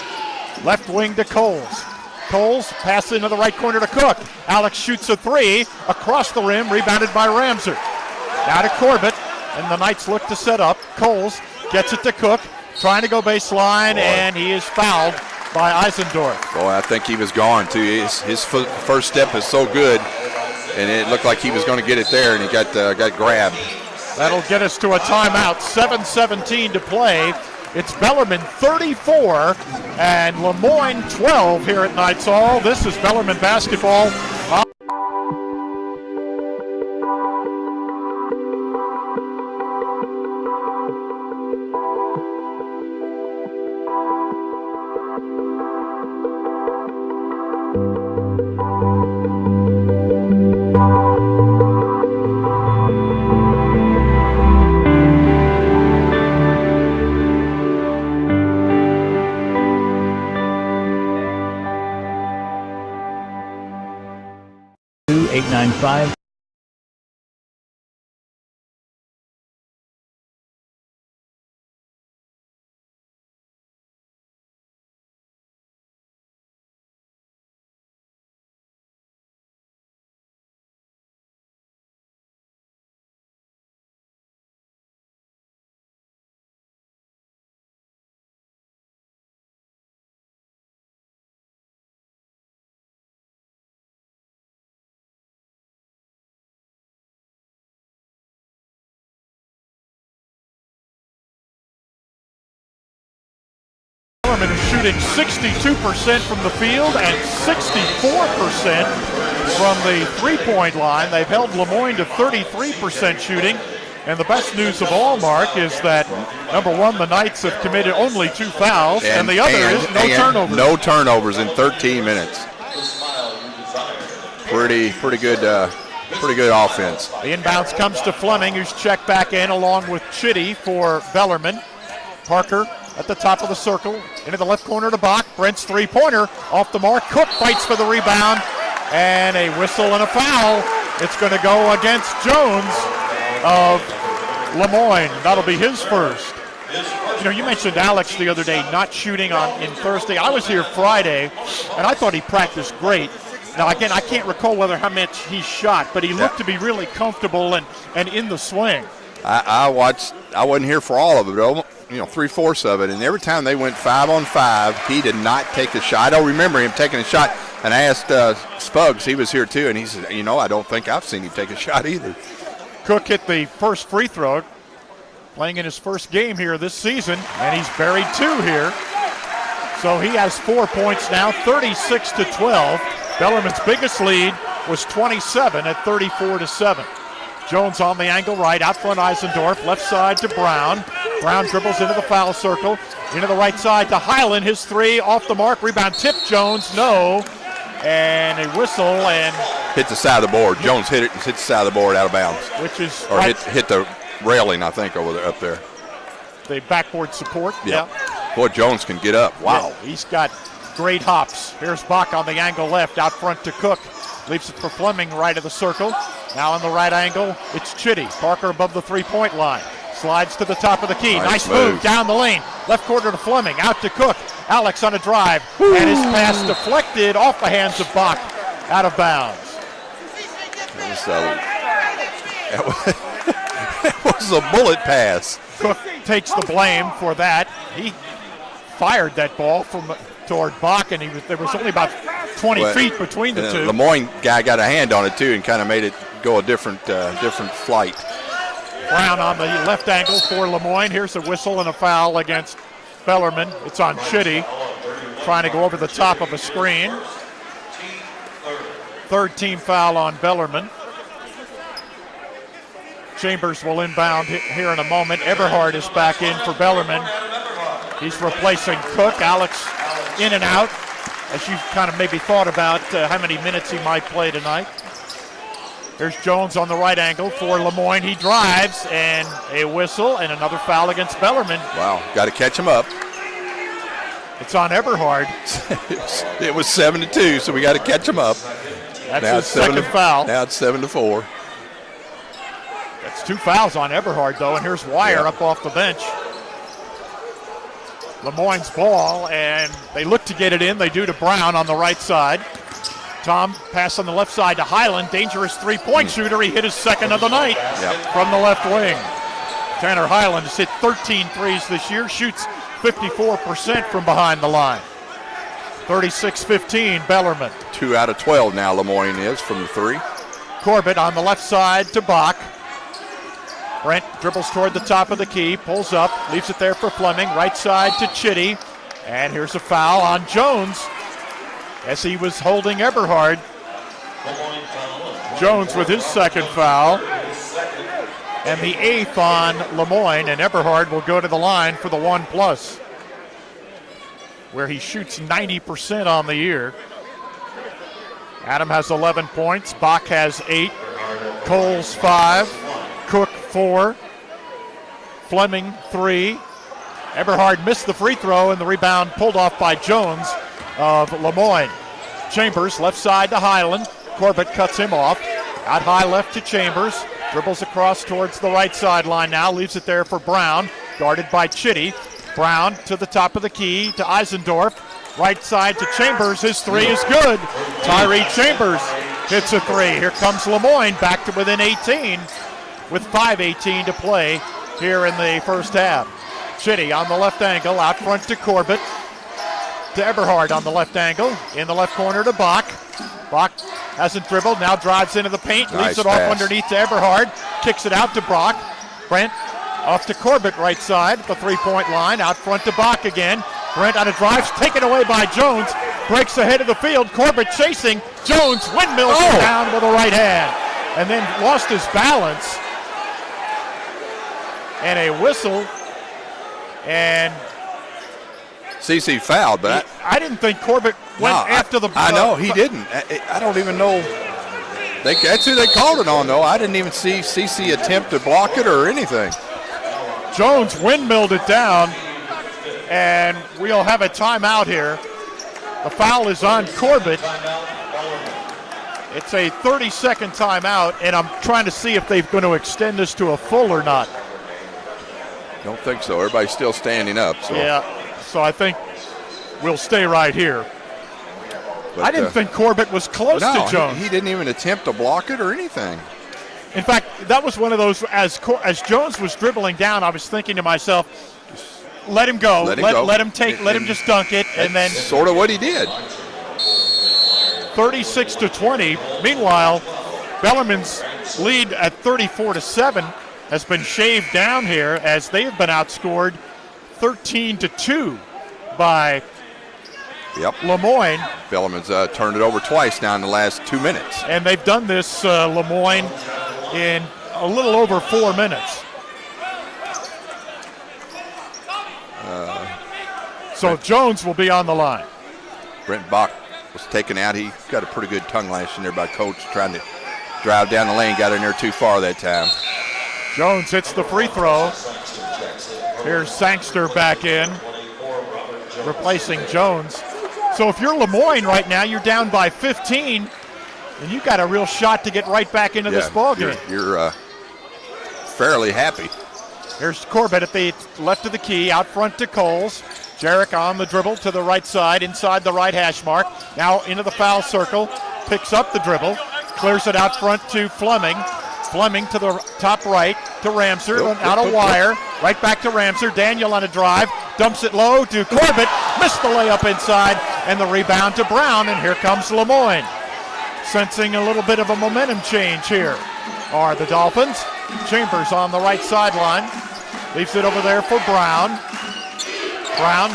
Left wing to Coles. Coles pass into the right corner to Cook. Alex shoots a three across the rim, rebounded by Ramser. Now to Corbett, and the Knights look to set up. Coles gets it to Cook, trying to go baseline, and he is fouled by Eisendorf. Boy, I think he was gone too. His first step is so good, and it looked like he was going to get it there, and he got grabbed. That'll get us to a timeout. 7:17 to play. It's Bellarmine 34 and LeMoyne 12 here at Knights Hall. This is Bellarmine basketball. $895 Bellarmine is shooting 62% from the field and 64% from the three-point line. They've held LeMoyne to 33% shooting. And the best news of all, Mark, is that, number one, the Knights have committed only 2 fouls, and the other is no turnovers. No turnovers in 13 minutes. Pretty good offense. The inbounds comes to Fleming, who's checked back in along with Chitty for Bellarmine. Parker at the top of the circle, into the left corner to Bach. Brent's three-pointer off the mark. Cook fights for the rebound, and a whistle and a foul. It's going to go against Jones of LeMoyne. That'll be his first. You know, you mentioned Alex the other day not shooting in Thursday. I was here Friday, and I thought he practiced great. Now, again, I can't recall how much he shot, but he looked to be really comfortable and in the swing. I watched. I wasn't here for all of it, but 3/4 of it, and every time they went 5-on-5, he did not take a shot. I don't remember him taking a shot. And I asked Spugs, he was here too, and he said, I don't think I've seen him take a shot either. Cook hit the first free throw, playing in his first game here this season, and he's buried 2 here. So he has 4 points now, 36-12. Bellarmine's biggest lead was 27 at 34-7. Jones on the angle right, out front Eisendorf, left side to Brown. Brown dribbles into the foul circle, into the right side to Highland. His three off the mark, rebound tip Jones, no. And a whistle and hit the side of the board. Jones hit it and hit the side of the board out of bounds. Which is or hit the railing, I think, over there, up there. The backboard support. Yeah. Boy, Jones can get up. Wow. Yeah, he's got great hops. Here's Bach on the angle left, out front to Cook. Leaves it for Fleming, right of the circle. Now on the right angle, it's Chitty. Parker above the three-point line. Slides to the top of the key. Nice move down the lane. Left corner to Fleming, out to Cook. Alex on a drive, and his pass deflected off the hands of Bach, out of bounds. It was a bullet pass. Cook takes the blame for that. He fired that ball toward Bach, and there was only about 20 feet between the two. LeMoyne guy got a hand on it too and kind of made it go a different flight. Brown on the left angle for LeMoyne. Here's a whistle and a foul against Bellarmine. It's on Chitty, trying to go over the top of a screen. Third team foul on Bellarmine. Chambers will inbound here in a moment. Eberhard is back in for Bellarmine. He's replacing Cook. Alex in and out, as you've kind of maybe thought about how many minutes he might play tonight. There's Jones on the right angle for LeMoyne. He drives, and a whistle and another foul against Bellarmine. Wow, got to catch him up. It's on Eberhard. It was 7-2, so we got to catch him up. That's his second foul. Now it's 7-4. That's 2 fouls on Eberhard, though, and here's Wire up off the bench. LeMoyne's ball, and they look to get it in. They do to Brown on the right side. Tom pass on the left side to Highland. Dangerous three-point shooter. He hit his second of the night from the left wing. Tanner Highland has hit 13 threes this year, shoots 54% from behind the line. 36-15, Bellarmine. 2 out of 12 now LeMoyne is from the three. Corbett on the left side to Bach. Brent dribbles toward the top of the key, pulls up, leaves it there for Fleming. Right side to Chitty. And here's a foul on Jones as he was holding Eberhard. Jones with his second foul. And the 8th on LeMoyne, and Eberhard will go to the line for the 1+, where he shoots 90% on the year. Adam has 11 points, Bach has 8, Coles 5, Cook 4, Fleming 3. Eberhard missed the free throw, and the rebound pulled off by Jones of LeMoyne. Chambers left side to Highland. Corbett cuts him off. Out high left to Chambers. Dribbles across towards the right sideline now. Leaves it there for Brown. Guarded by Chitty. Brown to the top of the key to Eisendorf. Right side to Chambers. His three is good. Tyree Chambers hits a three. Here comes LeMoyne back to within 18 with 5:18 to play here in the first half. Chitty on the left angle. Out front to Corbett. To Eberhard on the left angle. In the left corner to Bach. Bach hasn't dribbled, now drives into the paint, leaves it off underneath to Eberhard, kicks it out to Brock. Brent off to Corbett right side, the three-point line, out front to Bach again. Brent on a drive, taken away by Jones. Breaks ahead of the field. Corbett chasing. Jones windmills him down with a right hand. And then lost his balance. And a whistle. And CC fouled, but I didn't think Corbett went after the. I know he didn't. I don't even know. That's who they called it on, though. I didn't even see CC attempt to block it or anything. Jones windmilled it down, and we'll have a timeout here. The foul is on Corbett. It's a 30-second timeout, and I'm trying to see if they're going to extend this to a full or not. Don't think so. Everybody's still standing up. So. Yeah, so I think we'll stay right here. But, I didn't think Corbett was close to Jones. He didn't even attempt to block it or anything. In fact, that was one of those, as Jones was dribbling down, I was thinking to myself, let him go. Let him just dunk it. And then sort of what he did. 36-20. Meanwhile, Bellarmine's lead at 34-7 has been shaved down here as they have been outscored 13-2 by LeMoyne. Bellarmine's turned it over twice now in the last 2 minutes. And they've done this, LeMoyne, in a little over 4 minutes. So Jones will be on the line. Brent Bach was taken out. He got a pretty good tongue lashing there by Coach trying to drive down the lane. Got in there too far that time. Jones hits the free throw. Here's Sangster back in, replacing Jones. So if you're LeMoyne right now, you're down by 15, and you've got a real shot to get right back into this ballgame. You're fairly happy. Here's Corbett at the left of the key, out front to Coles. Jarek on the dribble to the right side, inside the right hash mark. Now into the foul circle, picks up the dribble, clears it out front to Fleming. Fleming to the top right to Ramser, out a wire, right back to Ramser. Daniel on a drive, dumps it low to Corbett, missed the layup inside, and the rebound to Brown, and here comes LeMoyne. Sensing a little bit of a momentum change here are the Dolphins. Chambers on the right sideline, leaves it over there for Brown. Brown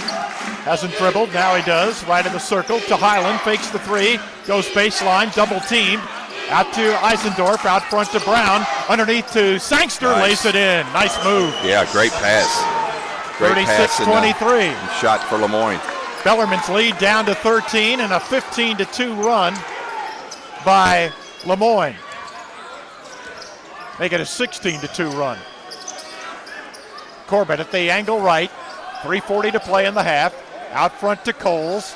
hasn't dribbled, now he does, right in the circle to Highland, fakes the three, goes baseline, double teamed. Out to Eisendorf, out front to Brown, underneath to Sangster, lays it in. Nice move. Yeah, great pass. 36-23. Shot for LeMoyne. Bellarmine's lead down to 13 and a 15-2 run by LeMoyne. Make it a 16-2 run. Corbett at the angle right, 3:40 to play in the half. Out front to Coles.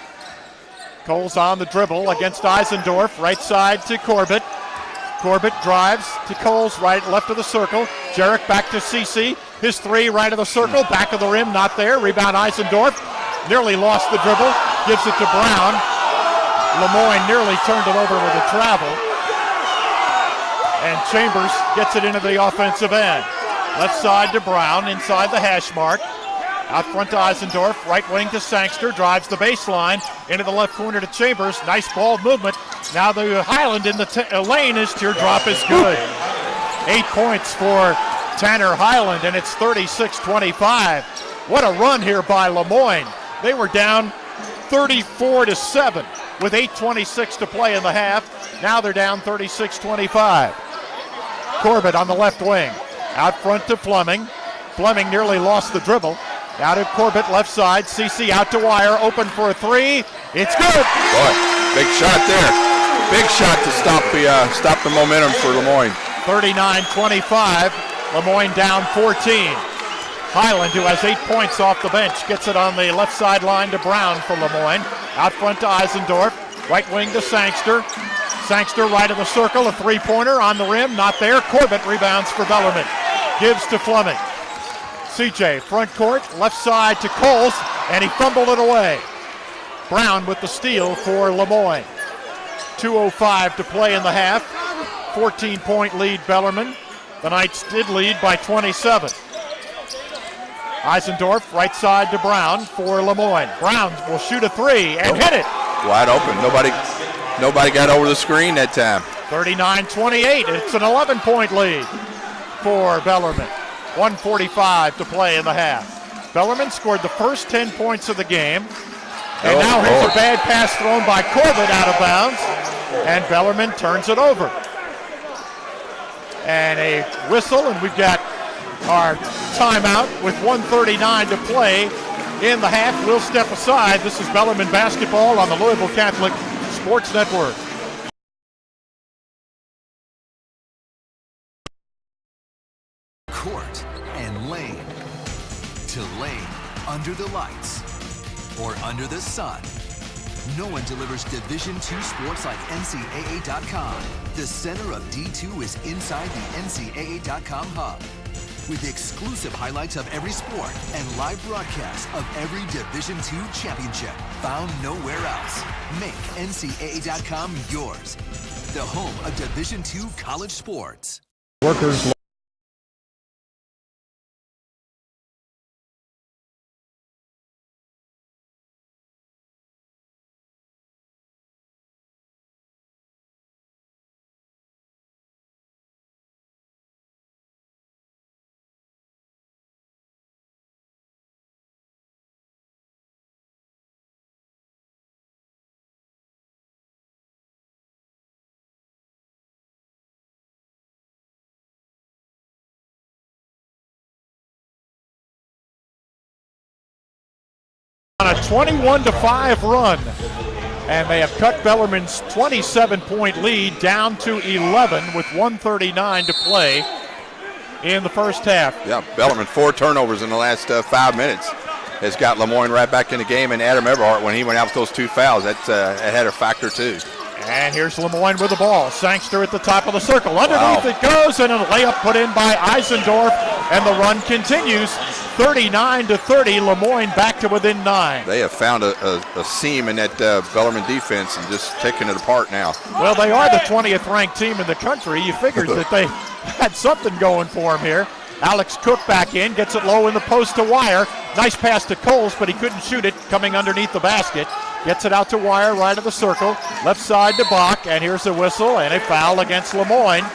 Coles on the dribble against Eisendorf, right side to Corbett. Corbett drives to Coles, right, left of the circle. Jarek back to CC. His three, right of the circle, back of the rim, not there. Rebound Eisendorf. Nearly lost the dribble. Gives it to Brown. LeMoyne nearly turned it over with a travel. And Chambers gets it into the offensive end. Left side to Brown, inside the hash mark. Out front to Eisendorf, right wing to Sangster, drives the baseline, into the left corner to Chambers. Nice ball movement. Now the Highland in the lane, his teardrop is good. 8 points for Tanner Highland, and it's 36-25. What a run here by LeMoyne. They were down 34-7 with 8:26 to play in the half. Now they're down 36-25. Corbett on the left wing. Out front to Fleming. Fleming nearly lost the dribble. Out to Corbett, left side. CC out to Wire, open for a three. It's good. Boy, big shot there. Big shot to stop the momentum for LeMoyne. 39-25. LeMoyne down 14. Highland, who has 8 points off the bench, gets it on the left sideline to Brown for LeMoyne. Out front to Eisendorf. Right wing to Sangster. Sangster right of the circle, a three-pointer on the rim, not there. Corbett rebounds for Bellarmine. Gives to Fleming. CJ, front court, left side to Coles, and he fumbled it away. Brown with the steal for LeMoyne. 2:05 to play in the half. 14-point lead Bellarmine. The Knights did lead by 27. Eisendorf, right side to Brown for LeMoyne. Brown will shoot a three and hit it. Wide open. Nobody got over the screen that time. 39-28. It's an 11-point lead for Bellarmine. 1:45 to play in the half. Bellarmine scored the first 10 points of the game. And now here's a bad pass thrown by Corbett out of bounds. And Bellarmine turns it over. And a whistle, and we've got our timeout with 1:39 to play in the half. We'll step aside. This is Bellarmine basketball on the Louisville Catholic Sports Network. Court and lane to lane, under the lights or under the sun. No one delivers Division II sports like NCAA.com. The center of D2 is inside the NCAA.com hub, with exclusive highlights of every sport and live broadcasts of every Division II championship found nowhere else. Make NCAA.com yours, the home of Division II college sports. Workers. On a 21-5 run, and they have cut Bellarmine's 27-point lead down to 11 with 1:39 to play in the first half. Yeah, Bellarmine 4 turnovers in the last 5 minutes has got LeMoyne right back in the game, and Adam Everhart, when he went out with those 2 fouls, that had a factor too. And here's LeMoyne with the ball. Sangster at the top of the circle. Underneath it goes, and a layup put in by Eisendorf, and the run continues. 39-30, LeMoyne back to within 9. They have found a seam in that Bellarmine defense and just taking it apart now. Well, they are the 20th ranked team in the country. You figured that they had something going for them here. Alex Cook back in, gets it low in the post to Wire. Nice pass to Coles, but he couldn't shoot it coming underneath the basket. Gets it out to Wire, right of the circle. Left side to Bach, and here's a whistle and a foul against LeMoyne.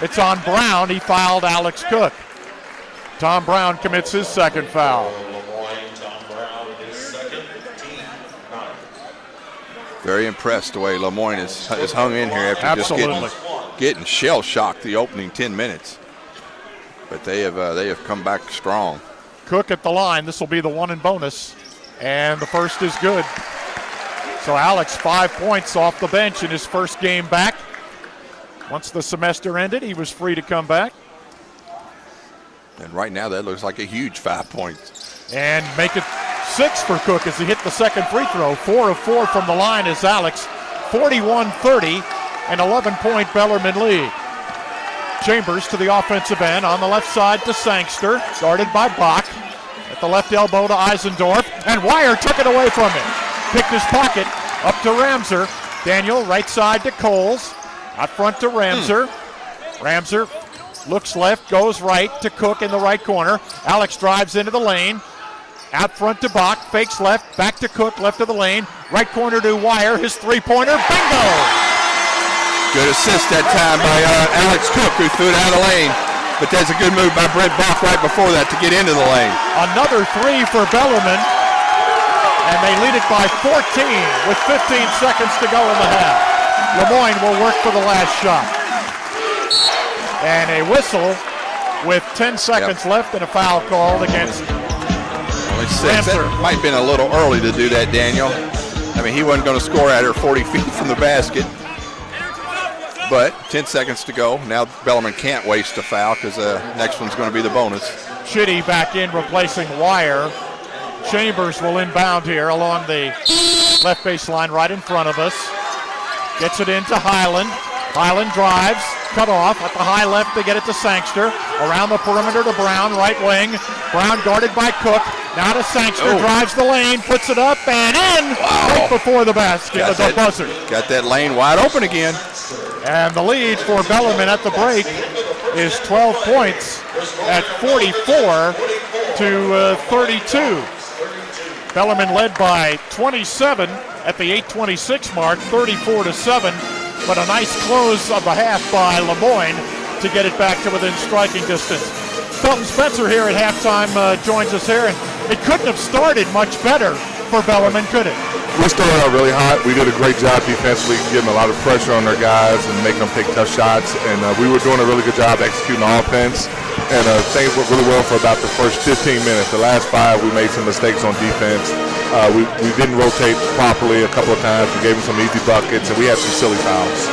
It's on Brown. He fouled Alex Cook. Tom Brown commits his second foul. Very impressed the way LeMoyne has hung in here after just getting shell-shocked the opening 10 minutes. But they have come back strong. Cook at the line. This will be the one in bonus. And the first is good. So Alex, 5 points off the bench in his first game back. Once the semester ended, he was free to come back. And right now that looks like a huge 5 points. And make it 6 for Cook as he hit the second free throw. 4 of 4 from the line is Alex. 41-30, an 11-point Bellarmine lead. Chambers to the offensive end on the left side to Sangster, guarded by Bach. At the left elbow to Eisendorf, and Wire took it away from him. Picked his pocket, up to Ramser. Daniel, right side to Coles. Out front to Ramser. Ramser looks left, goes right to Cook in the right corner. Alex drives into the lane. Out front to Bach, fakes left, back to Cook, left of the lane. Right corner to Wire, his three-pointer, bingo! Good assist that time by Alex Cook, who threw it out of the lane. But that's a good move by Brent Bach right before that to get into the lane. Another 3 for Bellarmine. And they lead it by 14 with 15 seconds to go in the half. LeMoyne will work for the last shot. And a whistle with 10 seconds left and a foul called against only 6. That might have been a little early to do that, Daniel. I mean, he wasn't going to score at her 40 feet from the basket. But 10 seconds to go. Now Bellarmine can't waste a foul because the next one's going to be the bonus. Chitty back in replacing Wire. Chambers will inbound here along the left baseline right in front of us. Gets it into Highland. Highland drives, cut off at the high left to get it to Sangster. Around the perimeter to Brown, right wing. Brown guarded by Cook. Now to Sangster, drives the lane, puts it up and in right before the basket at the buzzer. Got that lane wide open again. And the lead for Bellarmine at the break is 12 points at 44-32. Bellarmine led by 27 at the 8:26 mark, 34-7. But a nice close of the half by LeMoyne to get it back to within striking distance. Felton Spencer here at halftime joins us here. And it couldn't have started much better for Bellarmine, could it? We started out really hot. We did a great job defensively, getting a lot of pressure on their guys and making them take tough shots. And we were doing a really good job executing offense. And things went really well for about the first 15 minutes. The last 5, we made some mistakes on defense. We didn't rotate properly a couple of times. We gave them some easy buckets, and we had some silly fouls.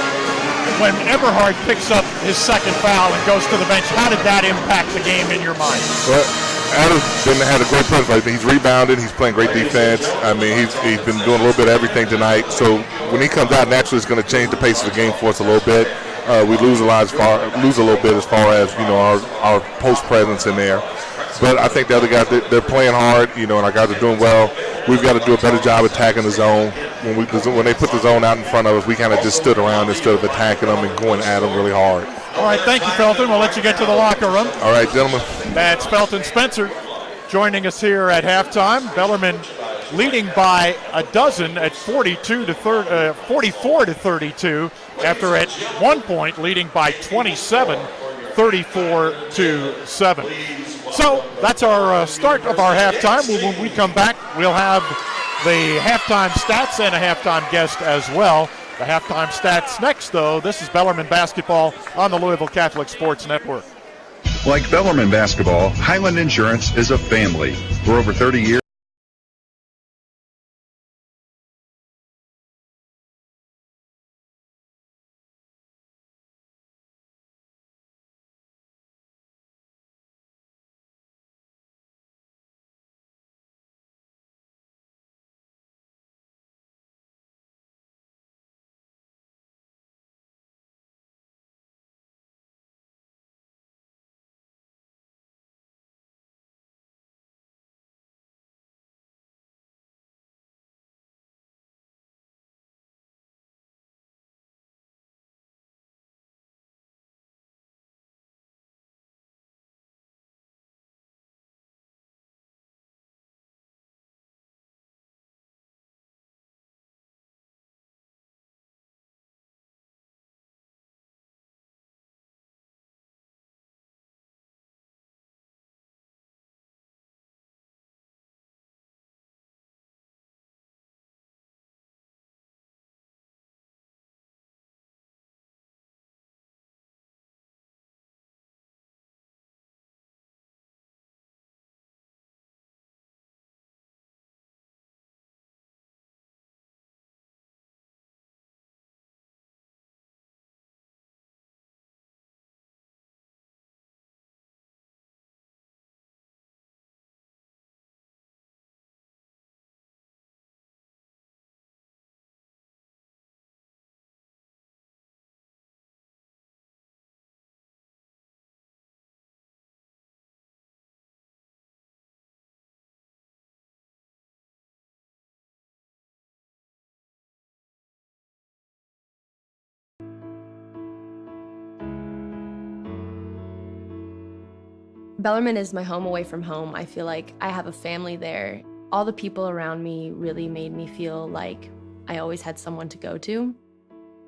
When Eberhard picks up his second foul and goes to the bench, how did that impact the game in your mind? Well, Adam's had a great presence. He's rebounded. He's playing great defense. I mean, he's been doing a little bit of everything tonight. So when he comes out, naturally, it's going to change the pace of the game for us a little bit. We lose a little bit as far as our post presence in there. But I think the other guys, they're playing hard, and our guys are doing well. We've got to do a better job attacking the zone. When they put the zone out in front of us, we kind of just stood around instead of attacking them and going at them really hard. All right, thank you, Felton. We'll let you get to the locker room. All right, gentlemen. That's Felton Spencer joining us here at halftime. Bellarmine leading by a dozen at 44 to 32, after at one point leading by 27, 34 to 7. So that's our start of our halftime. When we come back, we'll have the halftime stats and a halftime guest as well. The halftime stats next, though. This is Bellarmine basketball on the Louisville Catholic Sports Network. Like Bellarmine basketball, Highland Insurance is a family. For over 30 years. Bellarmine is my home away from home. I feel like I have a family there. All the people around me really made me feel like I always had someone to go to.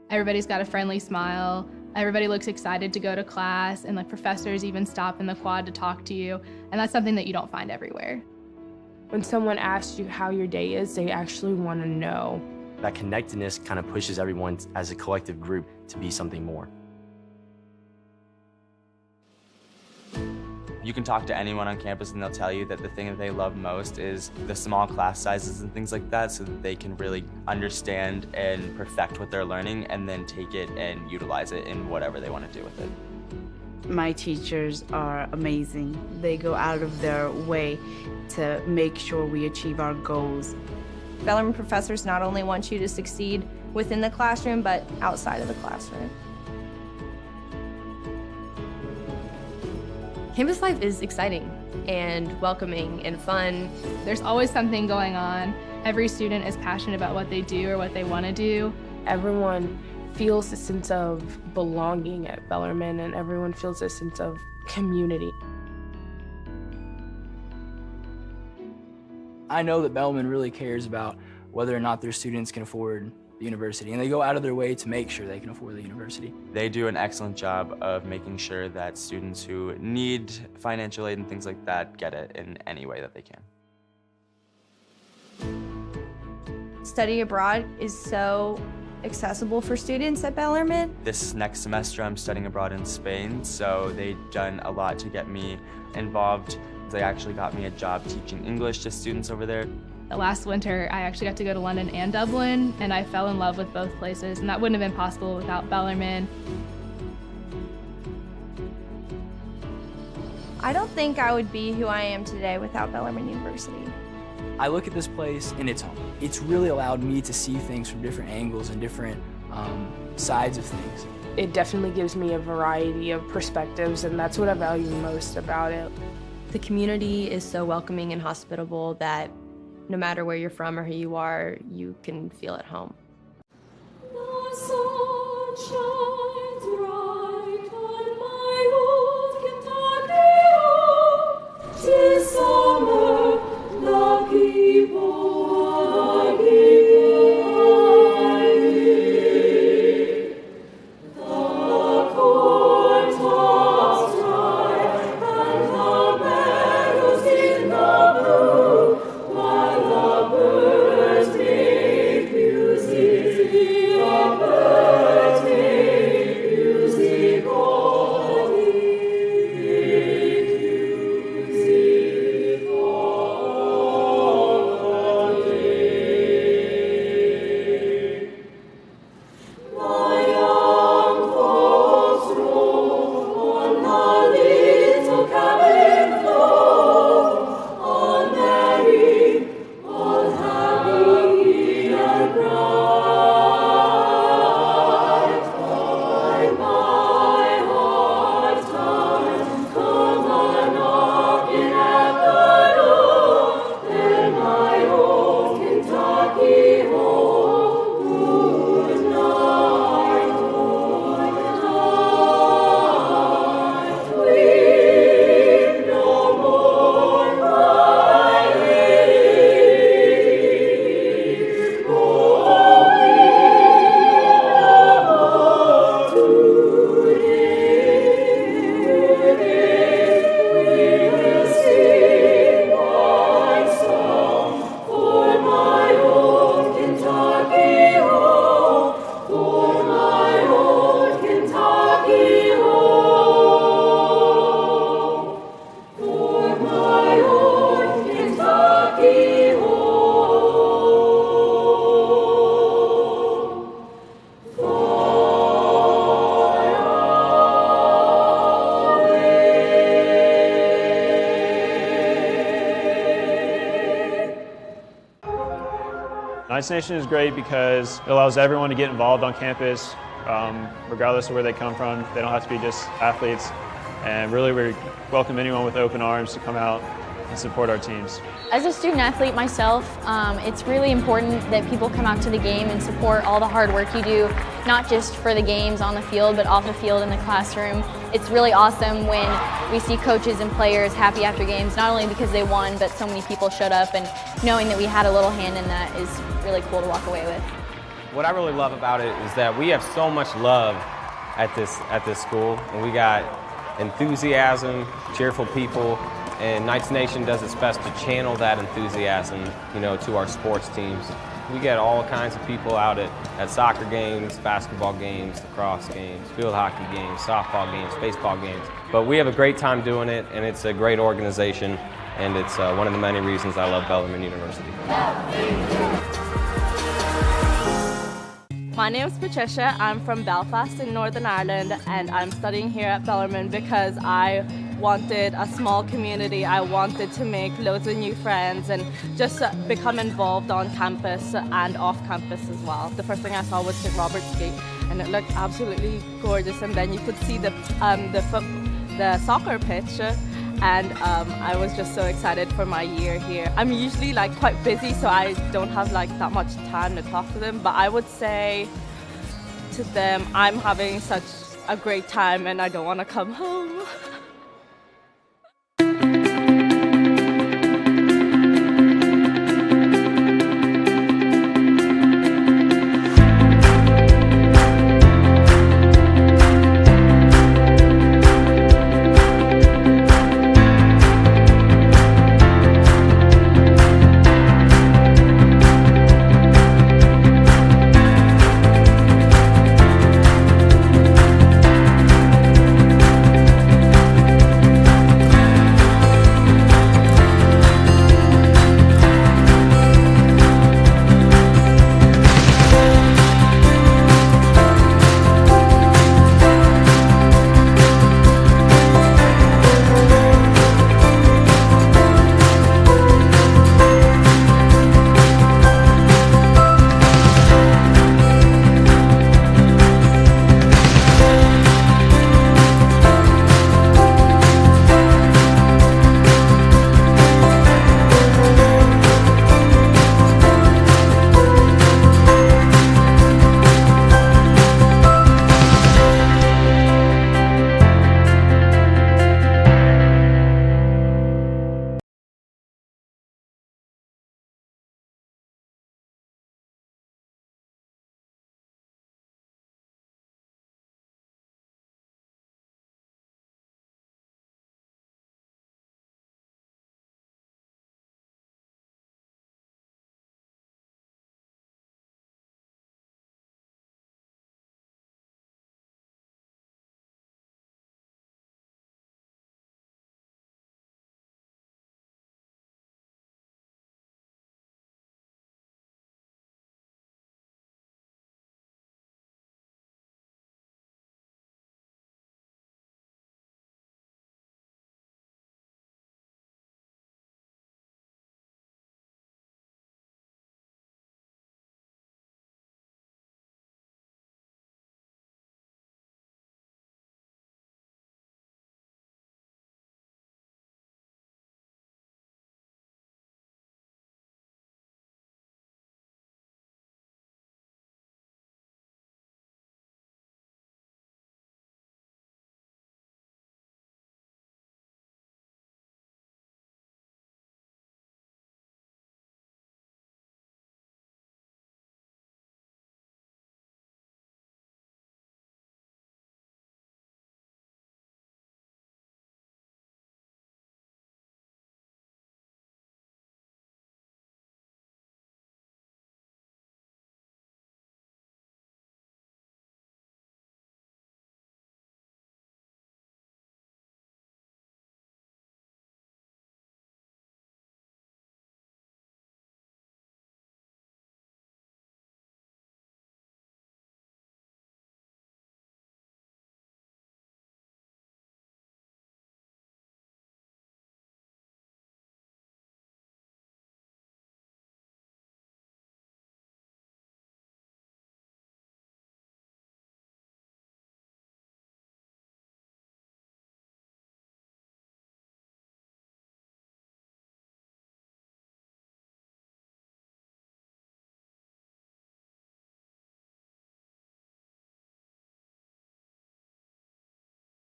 Everybody's got a friendly smile. Everybody looks excited to go to class, and professors even stop in the quad to talk to you, and that's something that you don't find everywhere. When someone asks you how your day is, they actually want to know. That connectedness kind of pushes everyone as a collective group to be something more. You can talk to anyone on campus and they'll tell you that the thing that they love most is the small class sizes and things like that, so that they can really understand and perfect what they're learning and then take it and utilize it in whatever they want to do with it. My teachers are amazing. They go out of their way to make sure we achieve our goals. Bellarmine professors not only want you to succeed within the classroom, but outside of the classroom. Campus life is exciting and welcoming and fun. There's always something going on. Every student is passionate about what they do or what they want to do. Everyone feels a sense of belonging at Bellarmine, and everyone feels a sense of community. I know that Bellarmine really cares about whether or not their students can afford the university, and they go out of their way to make sure they can afford the university. They do an excellent job of making sure that students who need financial aid and things like that get it in any way that they can. study abroad is so accessible for students at Bellarmine. This next semester I'm studying abroad in Spain, so they've done a lot to get me involved. They actually got me a job teaching English to students over there. Last winter, I actually got to go to London and Dublin, and I fell in love with both places, and that wouldn't have been possible without Bellarmine. I don't think I would be who I am today without Bellarmine University. I look at this place and it's home. It's really allowed me to see things from different angles and different sides of things. It definitely gives me a variety of perspectives, and that's what I value most about it. The community is so welcoming and hospitable that no matter where you're from or who you are, you can feel at home. Knights Nation is great because it allows everyone to get involved on campus, regardless of where they come from. They don't have to be just athletes. And really, we welcome anyone with open arms to come out and support our teams. As a student athlete myself, it's really important that people come out to the game and support all the hard work you do, not just for the games on the field, but off the field in the classroom. It's really awesome when we see coaches and players happy after games, not only because they won, but so many people showed up, and knowing that we had a little hand in that is really cool to walk away with. What I really love about it is that we have so much love at this school, and we got enthusiasm, cheerful people, and Knights Nation does its best to channel that enthusiasm, to our sports teams. We get all kinds of people out at soccer games, basketball games, lacrosse games, field hockey games, softball games, baseball games. But we have a great time doing it, and it's a great organization, and it's one of the many reasons I love Bellarmine University. My name is Patricia. I'm from Belfast in Northern Ireland, and I'm studying here at Bellarmine because I wanted a small community. I wanted to make loads of new friends and just become involved on campus and off campus as well. The first thing I saw was St. Robert's Gate, and it looked absolutely gorgeous. And then you could see the soccer pitch, and I was just so excited for my year here. I'm usually quite busy, so I don't have that much time to talk to them, but I would say to them, I'm having such a great time and I don't want to come home.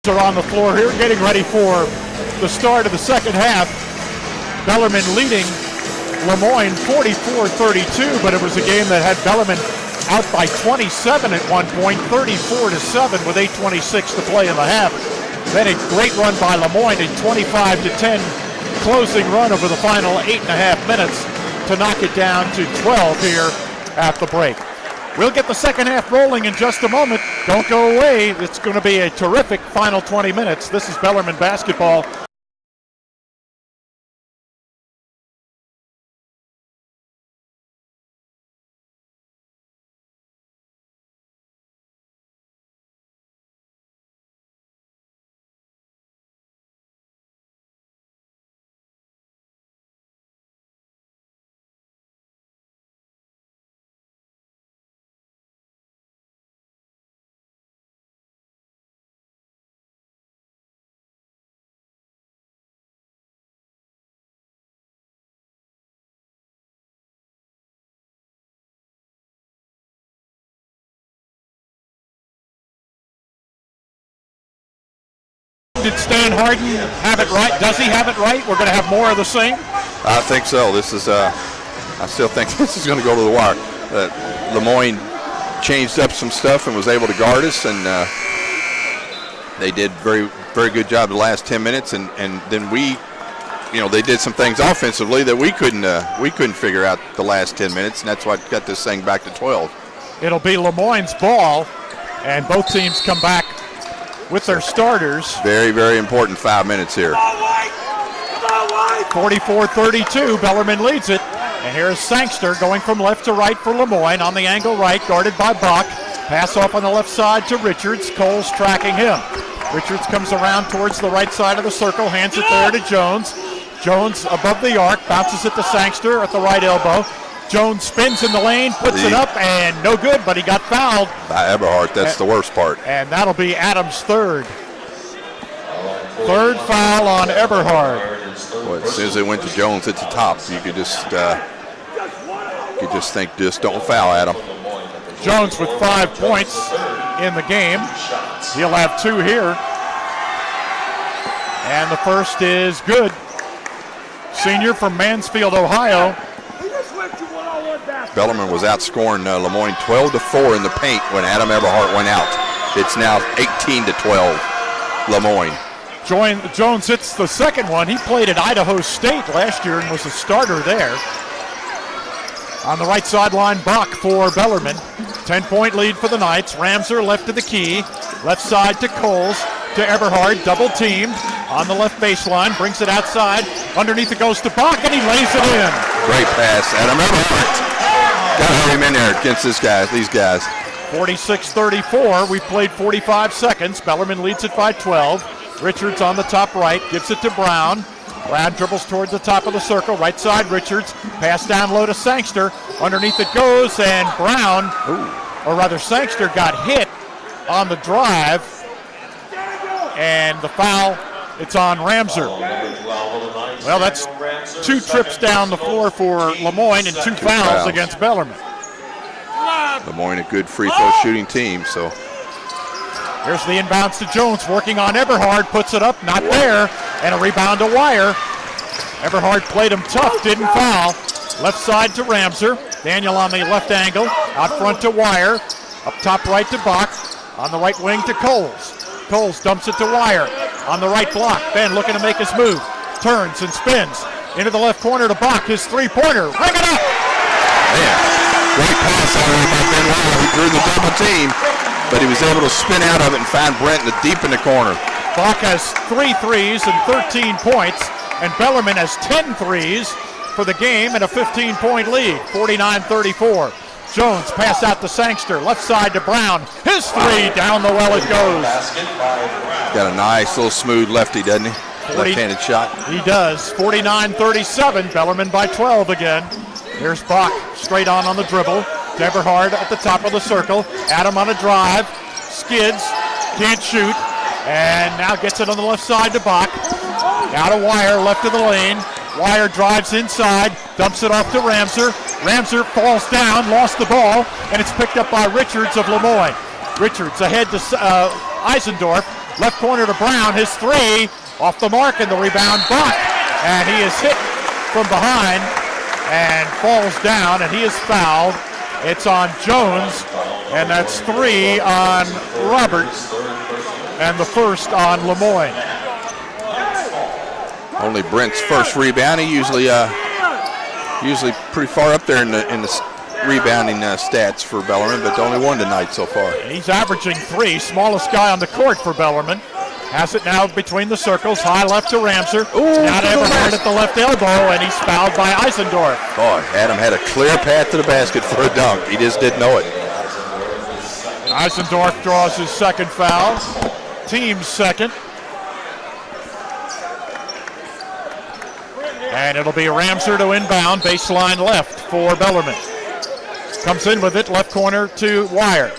Are on the floor here, getting ready for the start of the second half. Bellarmine leading LeMoyne 44-32, but it was a game that had Bellarmine out by 27 at one point, 34-7 with 8:26 to play in the half. Then a great run by LeMoyne, a 25-10 closing run over the final 8.5 minutes to knock it down to 12 here at the break. We'll get the second half rolling in just a moment. Don't go away. It's going to be a terrific final 20 minutes. This is Bellarmine basketball. Did Stan Harden have it right? Does he have it right? We're going to have more of the same? I think so. This is, I still think this is going to go to the wire. LeMoyne changed up some stuff and was able to guard us, and they did very, very good job the last 10 minutes. And then we, they did some things offensively that we couldn't figure out the last 10 minutes, and that's what got this thing back to 12. It'll be LeMoyne's ball, and both teams come back with their starters. Very, very important 5 minutes here. 44-32, Bellarmine leads it. And here's Sangster going from left to right for LeMoyne on the angle right, guarded by Bach. Pass off on the left side to Richards. Cole's tracking him. Richards comes around towards the right side of the circle, hands it there to Jones. Jones above the arc, bounces it to Sangster at the right elbow. Jones spins in the lane, puts it up, and no good, but he got fouled. By Eberhardt, that's the worst part. And that'll be Adams' third. Third foul on Eberhardt. Well, as soon as they went to Jones at the top, you could just think, just don't foul Adam. Jones with 5 points in the game. He'll have 2 here. And the first is good. Senior from Mansfield, Ohio. Bellarmine was outscoring LeMoyne 12-4 in the paint when Adam Eberhardt went out. It's now 18-12, LeMoyne. Jones hits the second one. He played at Idaho State last year and was a starter there. On the right sideline, Bach for Bellarmine. 10-point lead for the Knights. Ramser left to the key. Left side to Coles, to Eberhardt, double teamed on the left baseline, brings it outside. Underneath it goes to Bach, and he lays it in. Great pass, Adam Eberhardt. Got to have him in there against these guys. 46-34. We've played 45 seconds. Bellarmine leads it by 12. Richards on the top right, gives it to Brown. Brown dribbles towards the top of the circle. Right side, Richards. Pass down low to Sangster. Underneath it goes, and Brown, or rather Sangster, got hit on the drive. And the foul, it's on Ramser. Well, that's 2 trips down the floor for LeMoyne and 2 fouls against Bellarmine. LeMoyne, a good free throw shooting team, so. Here's the inbounds to Jones, working on Eberhardt, puts it up, not there, and a rebound to Wire. Eberhardt played him tough, didn't foul. Left side to Ramser. Daniel on the left angle, out front to Wire. Up top right to Bach, on the right wing to Coles. Coles dumps it to Wire, on the right block. Ben looking to make his move, turns and spins. Into the left corner to Bach, his three-pointer, ring it up! Man, great pass out by Ben Wire, who drew the double team, but he was able to spin out of it and find Brent deep in the corner. Bach has 3 threes and 13 points, and Bellarmine has 10 threes for the game and a 15-point lead, 49-34. Jones pass out to Sangster, left side to Brown. His 3, down the well it goes. Got a nice little smooth lefty, doesn't he? Left-handed shot. He does. 49-37, Bellarmine by 12 again. Here's Bach straight on the dribble. Eberhardt at the top of the circle. Adam on a drive, skids, can't shoot, and now gets it on the left side to Bach. Now to Wire, left of the lane. Wire drives inside, dumps it off to Ramser. Ramser falls down, lost the ball, and it's picked up by Richards of LeMoyne. Richards ahead to Eisendorf. Left corner to Brown. His three off the mark, and the rebound Buck. And he is hit from behind and falls down, and he is fouled. It's on Jones, and that's 3 on Roberts, and the first on LeMoyne. Only Brent's first rebound. He usually pretty far up there in the rebounding stats for Bellarmine, but only one tonight so far. He's averaging 3, smallest guy on the court for Bellarmine. Has it now between the circles, high left to Ramser. Now to Everhard at the left elbow, and he's fouled by Eisendorf. Boy, Adam had a clear path to the basket for a dunk. He just didn't know it. Eisendorf draws his second foul, team's second. And it'll be Ramser to inbound, baseline left for Bellarmine. Comes in with it, left corner to Wire.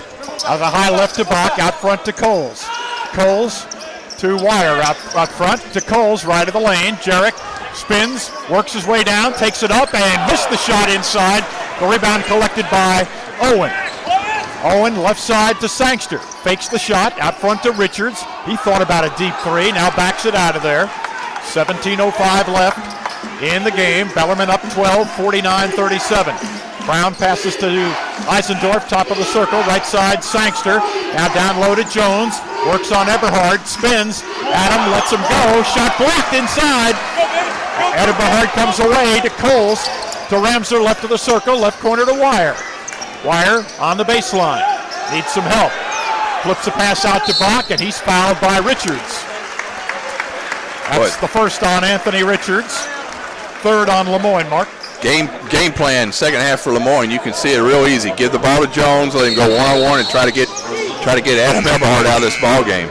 Out of the high left to Bach, out front to Coles. Coles to Wire, out front to Coles, right of the lane. Jarek spins, works his way down, takes it up, and missed the shot inside. The rebound collected by Owen. Owen left side to Sangster. Fakes the shot, out front to Richards. He thought about a deep three, now backs it out of there. 17:05 left in the game. Bellarmine up 12, 49-37. Brown passes to Eisendorf, top of the circle, right side Sangster. Now down low to Jones, works on Eberhard, spins. Adam lets him go, shot blocked inside. Eberhard comes away to Coles, to Ramser, left of the circle, left corner to Wire. Wire on the baseline, needs some help. Flips a pass out to Bach, and he's fouled by Richards. That's the first on Anthony Richards, third on LeMoyne, Mark. Game plan, second half for LeMoyne. You can see it real easy. Give the ball to Jones, let him go one-on-one, and try to get Adam Eberhard out of this ball game.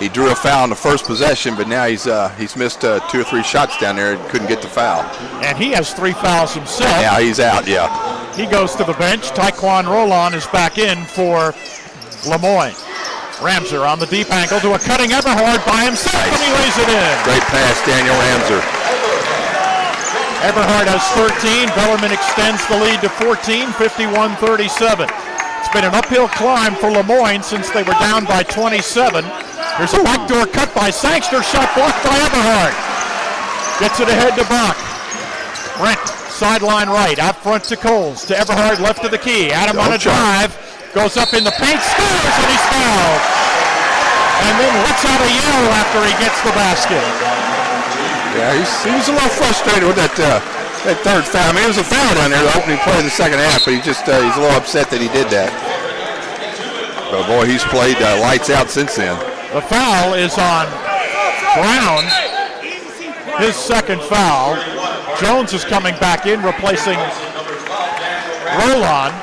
He drew a foul in the first possession, but now he's missed 2 or 3 shots down there and couldn't get the foul. And he has 3 fouls himself. Yeah, he's out. Yeah. He goes to the bench. Taekwon Roland is back in for LeMoyne. Ramser on the deep ankle to a cutting Eberhard by himself, and he lays it in. Great pass, Daniel Ramser. Eberhard has 13. Bellarmine extends the lead to 14, 51-37. It's been an uphill climb for LeMoyne since they were down by 27. Here's a backdoor cut by Sangster, shot blocked by Eberhard. Gets it ahead to Bach. Brent, sideline right, out front to Coles, to Eberhard, left of the key. Adam on a drive, goes up in the paint, scores, and he's fouled. And then lets out a yell after he gets the basket. Yeah, he was a little frustrated with that third foul. I mean, it was a foul down there, the opening play of the second half, but he's a little upset that he did that. But boy, he's played lights out since then. The foul is on Brown, his second foul. Jones is coming back in, replacing Roland.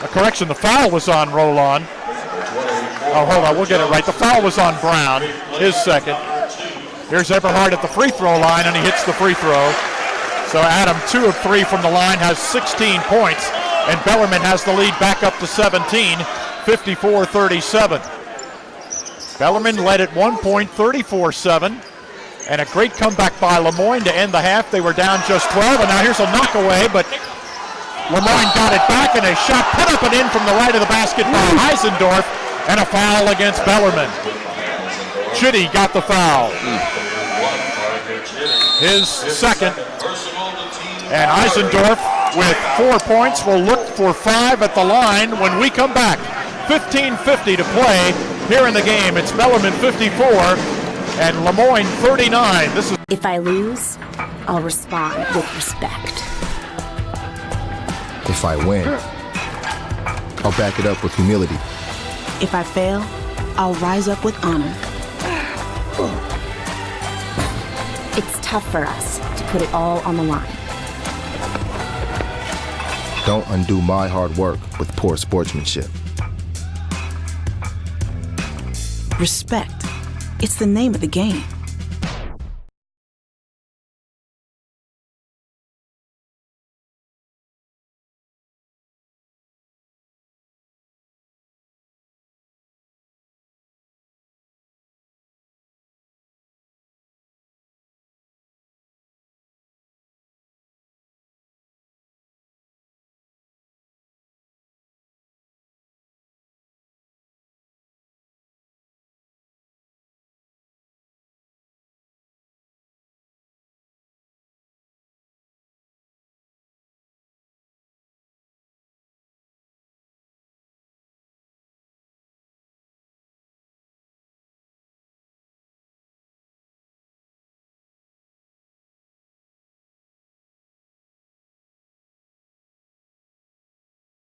A correction, the foul was on Roland. Oh, hold on, we'll get it right. The foul was on Brown, his second. Here's Eberhard at the free throw line, and he hits the free throw. So Adam, 2 of 3 from the line, has 16 points, and Bellarmine has the lead back up to 17, 54-37. Bellarmine led at one point, 34-7, and a great comeback by LeMoyne to end the half. They were down just 12, and now here's a knockaway, but LeMoyne got it back, and a shot put up and in from the right of the basket by Eisendorf, and a foul against Bellarmine. Chitty got the foul. His second. And Eisendorf with 4 points will look for 5 at the line when we come back. 15:50 to play here in the game. It's Bellarmine 54 and LeMoyne 39. This is. If I lose, I'll respond with respect. If I win, I'll back it up with humility. If I fail, I'll rise up with honor. It's tough for us to put it all on the line. Don't undo my hard work with poor sportsmanship. Respect. It's the name of the game.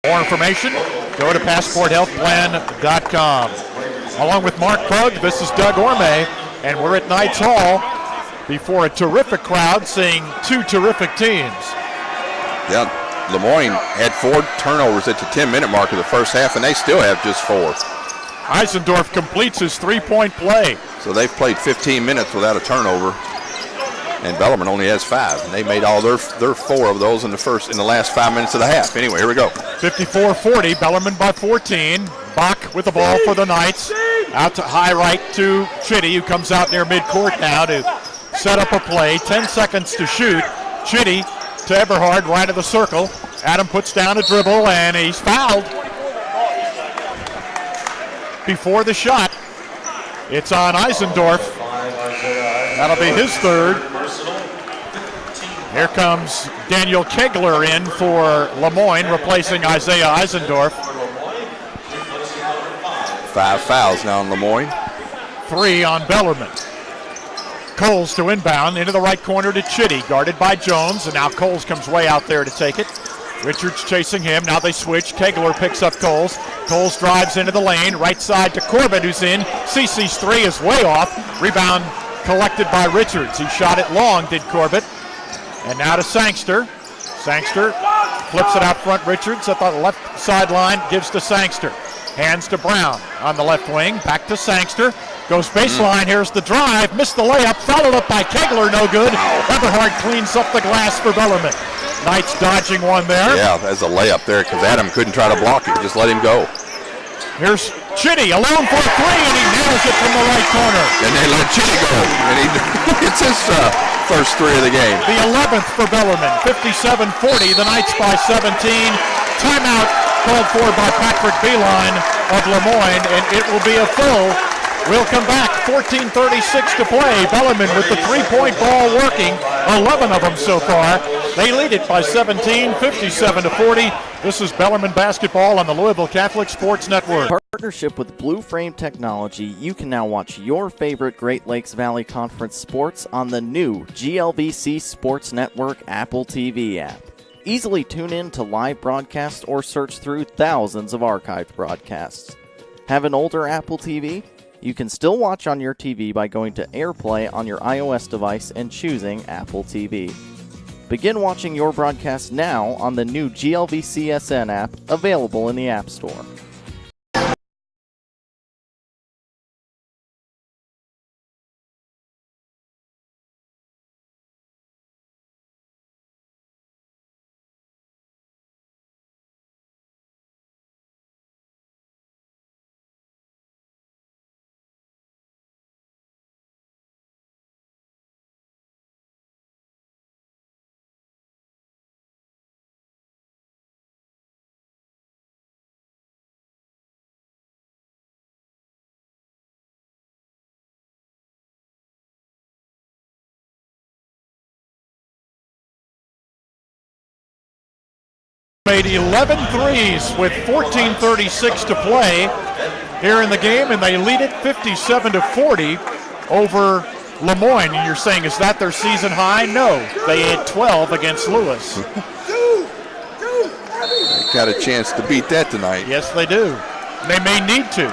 More information, go to PassportHealthPlan.com. Along with Mark Pug, this is Doug Orme, and we're at Knights Hall before a terrific crowd seeing two terrific teams. Yeah, LeMoyne had 4 turnovers at the 10-minute mark of the first half, and they still have just 4. Eisendorf completes his 3-point play. So they've played 15 minutes without a turnover, and Bellarmine only has 5. And they made all their 4 of those in the last 5 minutes of the half. Anyway, here we go. 54-40, Bellarmine by 14. Bach with the ball for the Knights. Out to high right to Chitty, who comes out near midcourt now to set up a play. 10 seconds to shoot. Chitty to Eberhard, right of the circle. Adam puts down a dribble, and he's fouled. Before the shot, it's on Eisendorf. That'll be his 3rd. Here comes Daniel Kegler in for LeMoyne, replacing Isaiah Eisendorf. 5 fouls now on LeMoyne. 3 on Bellarmine. Coles to inbound into the right corner to Chitty, guarded by Jones, and now Coles comes way out there to take it. Richards chasing him. Now they switch. Kegler picks up Coles. Coles drives into the lane. Right side to Corbett, who's in. CC's 3 is way off. Rebound collected by Richards. He shot it long, did Corbett. And now to Sangster. Sangster flips it out front. Richards at the left sideline, gives to Sangster. Hands to Brown on the left wing. Back to Sangster. Goes baseline. Here's the drive. Missed the layup. Followed up by Kegler. No good. Eberhard cleans up the glass for Bellarmine. Knights dodging one there. Yeah, that's a layup there because Adam couldn't try to block it. Just let him go. Here's Chitty alone for 3, and he nails it from the right corner. And they let Chitty go. And it's his first 3 of the game. The 11th for Bellarmine. 57-40. The Knights by 17. Timeout called for by Patrick Beeline of LeMoyne, and it will be a full. We'll come back. 14:36 to play. Bellarmine with the 3-point ball working. 11 of them so far. They lead it by 17, 57-40. This is Bellarmine basketball on the Louisville Catholic Sports Network. In partnership with Blue Frame Technology, you can now watch your favorite Great Lakes Valley Conference sports on the new GLVC Sports Network Apple TV app. Easily tune in to live broadcasts or search through thousands of archived broadcasts. Have an older Apple TV? You can still watch on your TV by going to AirPlay on your iOS device and choosing Apple TV. Begin watching your broadcast now on the new GLVCSN app, available in the App Store. Made 11 threes with 14:36 to play here in the game, and they lead it 57-40 over LeMoyne. And you're saying, is that their season high? No, they had 12 against Lewis. They got a chance to beat that tonight. Yes, they do. They may need to.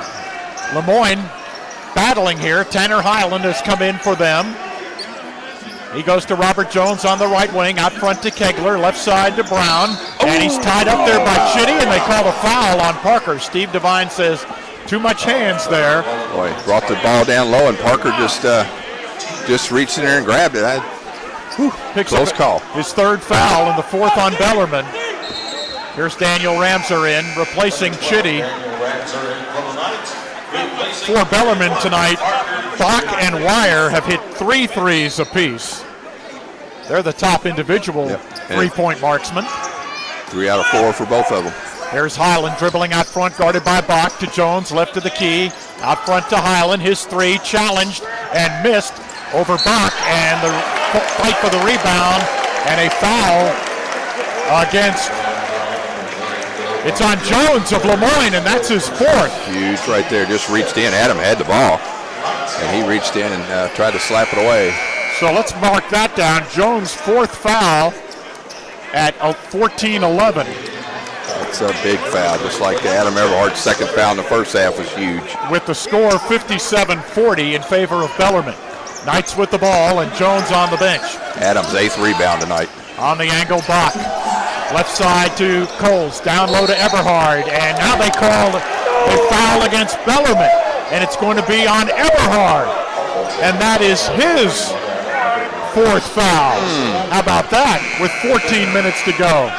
LeMoyne battling here. Tanner Highland has come in for them. He goes to Robert Jones on the right wing, out front to Kegler, left side to Brown, and he's tied up there by Chitty, and they call a foul on Parker. Steve Devine says too much hands there. Boy, brought the ball down low, and Parker just reached in there and grabbed it. Close call. His 3rd foul and the 4th on Bellarmine. Here's Daniel Ramser in, replacing Chitty. For Bellarmine tonight, Bach and Wire have hit 3 threes apiece. They're the top individual three-point marksmen. 3 out of 4 for both of them. Here's Highland dribbling out front, guarded by Bach to Jones, left of the key. Out front to Highland, his 3 challenged and missed over Bach, and the fight for the rebound, and a foul against, it's on Jones of LeMoyne, and that's his 4th. Huge right there, just reached in. Adam had the ball, and he reached in and tried to slap it away. So let's mark that down. Jones' 4th foul at 14-11. That's a big foul, just like Adam Everhart's second foul in the first half was huge. With the score 57-40 in favor of Bellarmine. Knights with the ball and Jones on the bench. Adams' 8th rebound tonight. On the angle, Bach. Left side to Coles, down low to Eberhard, and now they call a foul against Bellarmine, and it's going to be on Eberhard, and that is his 4th foul. How about that, with 14 minutes to go?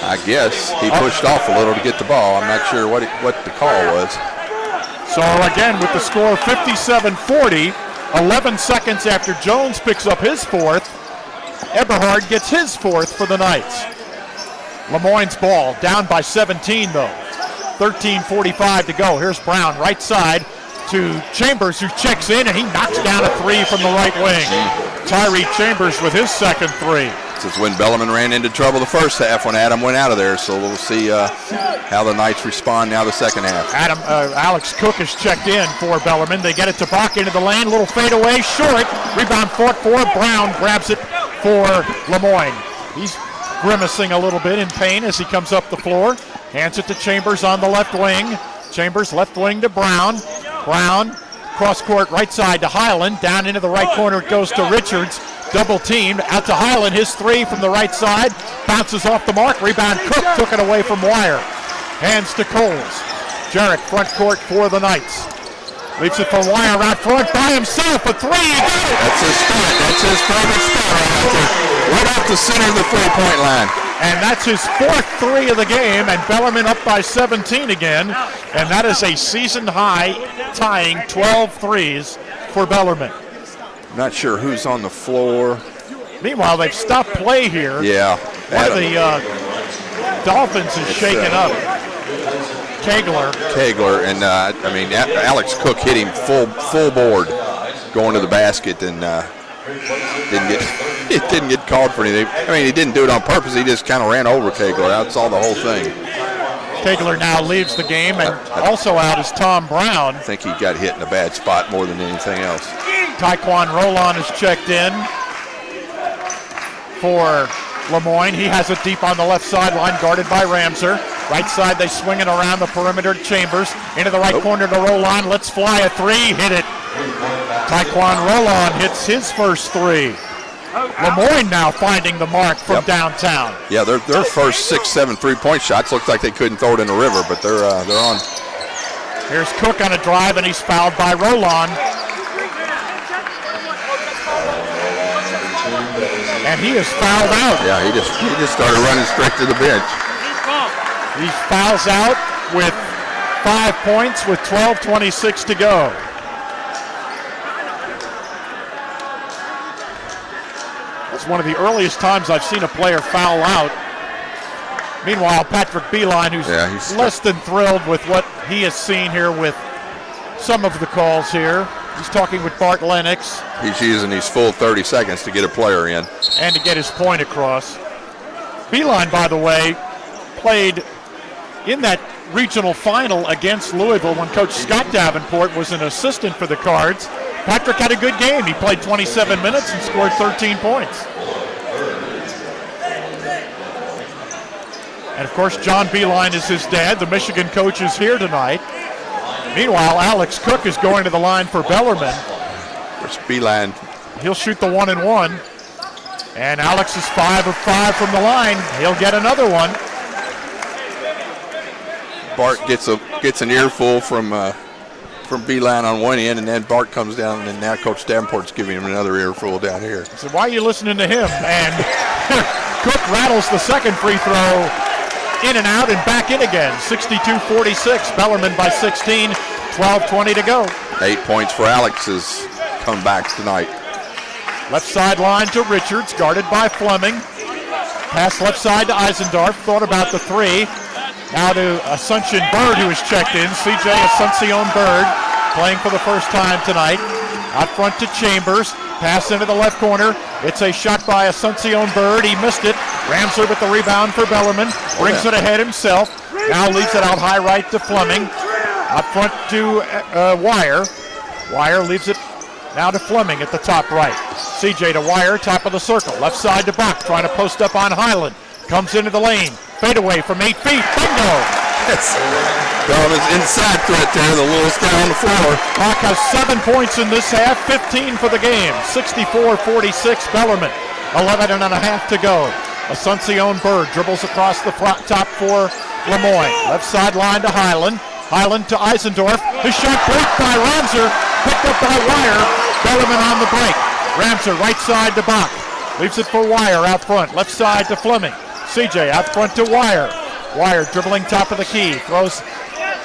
I guess he pushed off a little to get the ball. I'm not sure what the call was. So again, with the score 57-40, 11 seconds after Jones picks up his 4th, Eberhard gets his 4th for the Knights. LeMoyne's ball, down by 17 though. 13:45 to go. Here's Brown, right side to Chambers, who checks in, and he knocks down a 3 from the right wing. Tyree Chambers with his second 3. This is when Bellarmine ran into trouble the first half when Adam went out of there, so we'll see how the Knights respond now the second half. Alex Cook has checked in for Bellarmine. They get it to Bach into the lane, little fadeaway, short. Rebound fought for. Brown grabs it for LeMoyne. He's grimacing a little bit in pain as he comes up the floor. Hands it to Chambers on the left wing. Chambers left wing to Brown. Brown cross court right side to Highland. Down into the right corner it goes to Richards. Double teamed out to Highland. His 3 from the right side bounces off the mark. Rebound. Cook took it away from Wire. Hands to Coles. Jarrett front court for the Knights. Leaves it for Wire out front by himself. A 3. That's his spot. That's his favorite spot right off the center of the 3-point line. And that's his 4th 3 of the game, and Bellarmine up by 17 again. And that is a season high, tying 12 threes for Bellarmine. Not sure who's on the floor. Meanwhile, they've stopped play here. Yeah. One of the Dolphins is shaken up. Kegler, and Alex Cook hit him full board going to the basket, and didn't get called for anything. I mean, he didn't do it on purpose. He just kind of ran over Kegler. That's all the whole thing. Kegler now leaves the game, and also out is Tom Brown. I think he got hit in a bad spot more than anything else. Taekwon Roland is checked in for LeMoyne. He has it deep on the left sideline, guarded by Ramser. Right side, they swing it around the perimeter to Chambers. Into the right corner to Roland. Let's fly a 3. Hit it. Taekwon Roland hits his first 3. LeMoyne now finding the mark from downtown. Yeah, their first 6-7 3-point shots looked like they couldn't throw it in the river, but they're on. Here's Cook on a drive, and he's fouled by Roland. And he is fouled out. Yeah, he just started running straight to the bench. He fouls out with 5 points with 12:26 to go. It's one of the earliest times I've seen a player foul out. Meanwhile, Patrick Beeline, who's less than thrilled with what he has seen here with some of the calls here. He's talking with Bart Lennox. He's using these full 30 seconds to get a player in. And to get his point across. Beeline, by the way, played in that regional final against Louisville when Coach Scott Davenport was an assistant for the Cards. Patrick had a good game. He played 27 minutes and scored 13 points. And of course, John Beeline is his dad. The Michigan coach is here tonight. Meanwhile, Alex Cook is going to the line for Bellarmine. There's Beeline. He'll shoot the 1-and-1. And Alex is 5 of 5 from the line. He'll get another one. Bart gets an earful from Beeline on one end, and then Bart comes down, and now Coach Davenport's giving him another earful down here. So why are you listening to him? And Cook rattles the second free throw in and out and back in again. 62-46, Bellarmine by 16, 12:20 to go. 8 points for Alex's comeback tonight. Left sideline to Richards, guarded by Fleming. Pass left side to Eisendorf, thought about the 3. Now to Asuncion Bird, who is checked in. CJ Asuncion Bird playing for the first time tonight. Out front to Chambers. Pass into the left corner. It's a shot by Asuncion Bird. He missed it. Ramser with the rebound for Bellarmine. Brings it ahead himself. Now leaves it out high right to Fleming. Out front to Wire. Wire leaves it now to Fleming at the top right. CJ to Wire, top of the circle. Left side to Bach, trying to post up on Highland. Comes into the lane. Fade away from 8 feet. Bingo! Yes. Bellarmine's inside threat there, the littlest guy on the floor. Bach has 7 points in this half, 15 for the game. 64-46 Bellarmine. 11 and a half to go. Asuncion Bird dribbles across the top for LeMoyne. Left sideline to Highland. Highland to Eisendorf. His shot blocked by Ramser. Picked up by Wire. Bellarmine on the break. Ramser right side to Bach. Leaves it for Wire out front. Left side to Fleming. CJ out front to Wire. Wire dribbling top of the key. Throws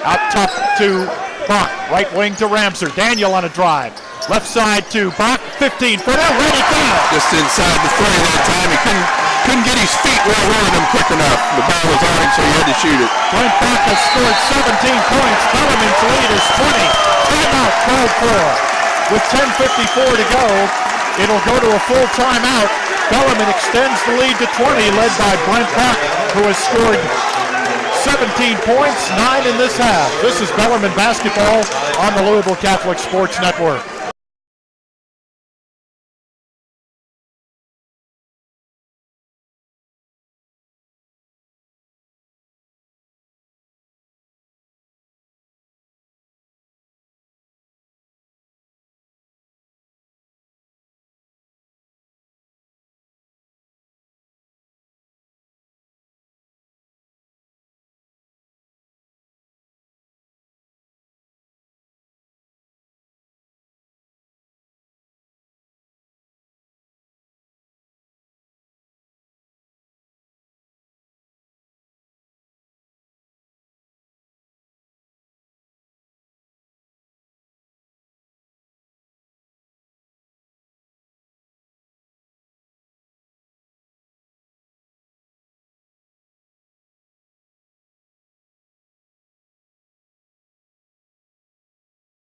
out top to Bach. Right wing to Ramser. Daniel on a drive. Left side to Bach. 15-footer. Ready down. Just inside the 3 that time. He couldn't get his feet well around him quick enough. The ball was on him, so he had to shoot it. Brent Bach has scored 17 points. Bellarmine's lead is 20. Timeout called for. With 10:54 to go, it'll go to a full timeout. Bellarmine extends the lead to 20, led by Brent Bach, who has scored 17 points, 9 in this half. This is Bellarmine basketball on the Louisville Catholic Sports Network.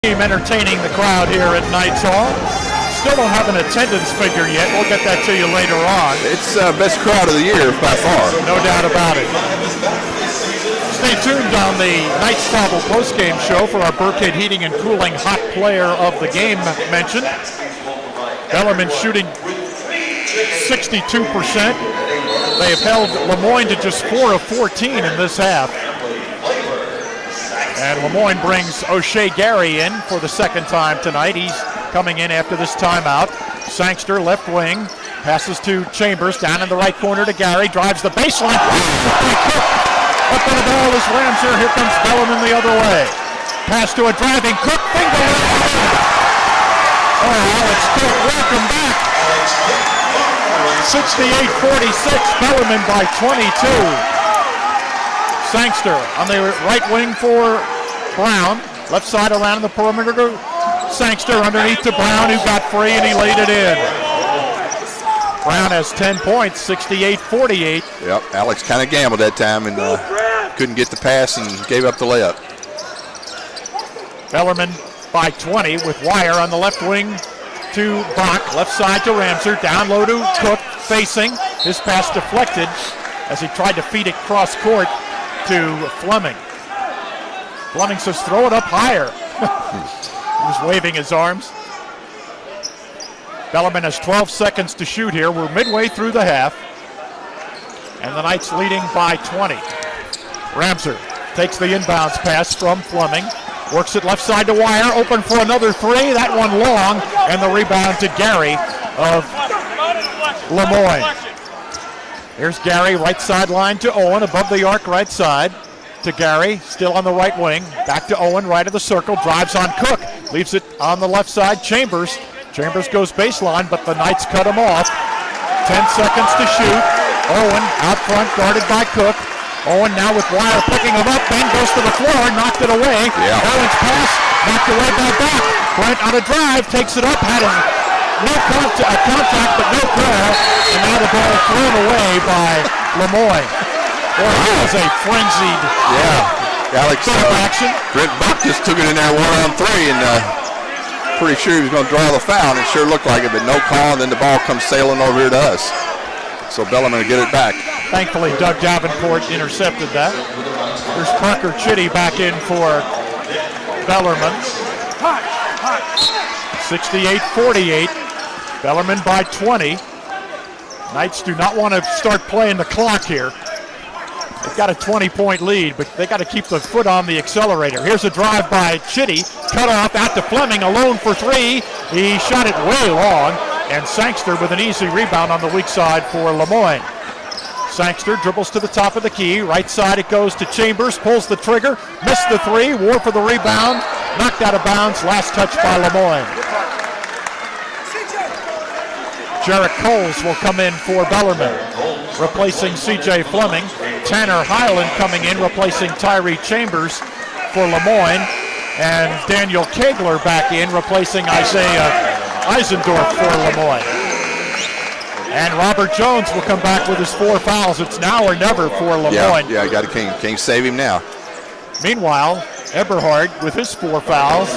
Entertaining the crowd here at Knights Hall. Still don't have an attendance figure yet. We'll get that to you later on. It's best crowd of the year by far. No doubt about it. Stay tuned on the Knights Travel postgame show for our Burkhead Heating and Cooling hot player of the game mentioned. Bellarmine shooting 62%. They have held LeMoyne to just 4 of 14 in this half. And LeMoyne brings O'Shea Gary in for the second time tonight. He's coming in after this timeout. Sangster, left wing, passes to Chambers, down in the right corner to Gary, drives the baseline. Up on the ball is Ramser. Here comes Bellarmine the other way. Pass to a driving Cook. Bingo! Oh, Alex Cook, welcome back. 68-46, Bellarmine by 22. Sangster on the right wing for Brown. Left side around the perimeter to Sangster underneath to Brown, who got free and he laid it in. Brown has 10 points, 68-48. Yep, Alex kind of gambled that time and couldn't get the pass and gave up the layup. Bellarmine by 20 with Wire on the left wing to Bach. Left side to Ramser. Down low to Cook facing. His pass deflected as he tried to feed it cross court to Fleming. Fleming says throw it up higher. He was waving his arms. Bellarmine has 12 seconds to shoot here. We're midway through the half. And the Knights leading by 20. Ramser takes the inbounds pass from Fleming. Works it left side to Wire. Open for another three. That one long. And the rebound to Gary of LeMoyne. Here's Gary, right sideline to Owen, above the arc, right side to Gary, still on the right wing. Back to Owen, right of the circle, drives on Cook, leaves it on the left side. Chambers goes baseline, but the Knights cut him off. 10 seconds to shoot. Owen out front, guarded by Cook. Owen now with Wire picking him up, then goes to the floor, knocked it away. Yeah. Owen's pass, knocked away by Bach. Brent on a drive, takes it up, had no contact, but no call, and now the ball thrown away by LeMoyne. Boy, that was a frenzied Alex action. Brent Bach just took it in there 1-on-3 and pretty sure he was going to draw the foul, and it sure looked like it, but no call, and then the ball comes sailing over here to us. So Bellarmine will get it back. Thankfully, Doug Davenport intercepted that. There's Parker Chitty back in for Bellarmine. 68-48. Bellarmine by 20. Knights do not want to start playing the clock here. They've got a 20-point lead, but they got to keep the foot on the accelerator. Here's a drive by Chitty. Cut off out to Fleming, alone for three. He shot it way long, and Sangster with an easy rebound on the weak side for LeMoyne. Sangster dribbles to the top of the key. Right side it goes to Chambers, pulls the trigger, missed the three. War for the rebound, knocked out of bounds. Last touch by LeMoyne. Jarrett Coles will come in for Bellarmine, replacing C.J. Fleming. Tanner Highland coming in, replacing Tyree Chambers for LeMoyne. And Daniel Kegler back in, replacing Isaiah Eisendorf for LeMoyne. And Robert Jones will come back with his 4 fouls. It's now or never for LeMoyne. Yeah, got to can't save him now. Meanwhile, Eberhard with his 4 fouls.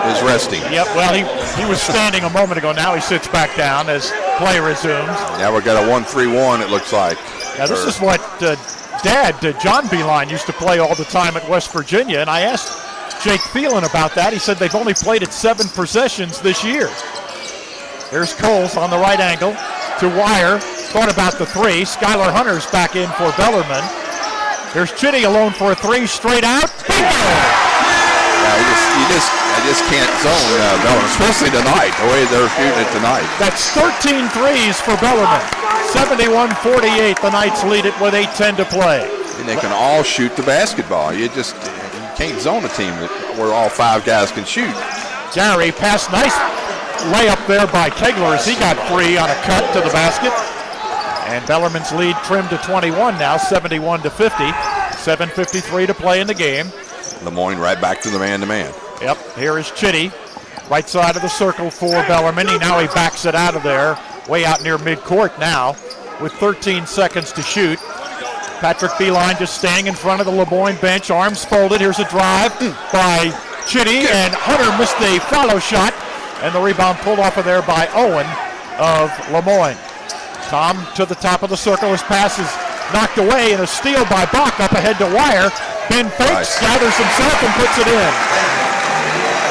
Is resting. Yep, well, he was standing a moment ago. Now he sits back down as play resumes. Now we've got a 1-3-1, it looks like. Now this is what Dad, John Beeline, used to play all the time at West Virginia, and I asked Jake Thielen about that. He said they've only played it 7 possessions this year. There's Coles on the right angle to Wire. Thought about the three. Skylar Hunter's back in for Bellarmine. There's Chitty alone for a three, straight out. I just can't zone Bellarmine, especially tonight, the way they're shooting it tonight. That's 13 threes for Bellarmine. 71-48, the Knights lead it with 8:10 to play. And they can all shoot the basketball. You can't zone a team where all 5 guys can shoot. Gary pass, nice layup there by Kegler as he got free on a cut to the basket. And Bellarmine's lead trimmed to 21 now, 71-50. 7:53 to play in the game. LeMoyne right back to the man-to-man. Yep, here is Chitty, right side of the circle for Bellarmine. Now he backs it out of there, way out near midcourt now, with 13 seconds to shoot. Patrick Beeline just standing in front of the LeMoyne bench, arms folded. Here's a drive by Chitty, and Hunter missed a follow shot, and the rebound pulled off of there by Owen of LeMoyne. Tom to the top of the circle. His pass is knocked away, and a steal by Bach up ahead to Wire. Ben fakes, gathers himself, and puts it in.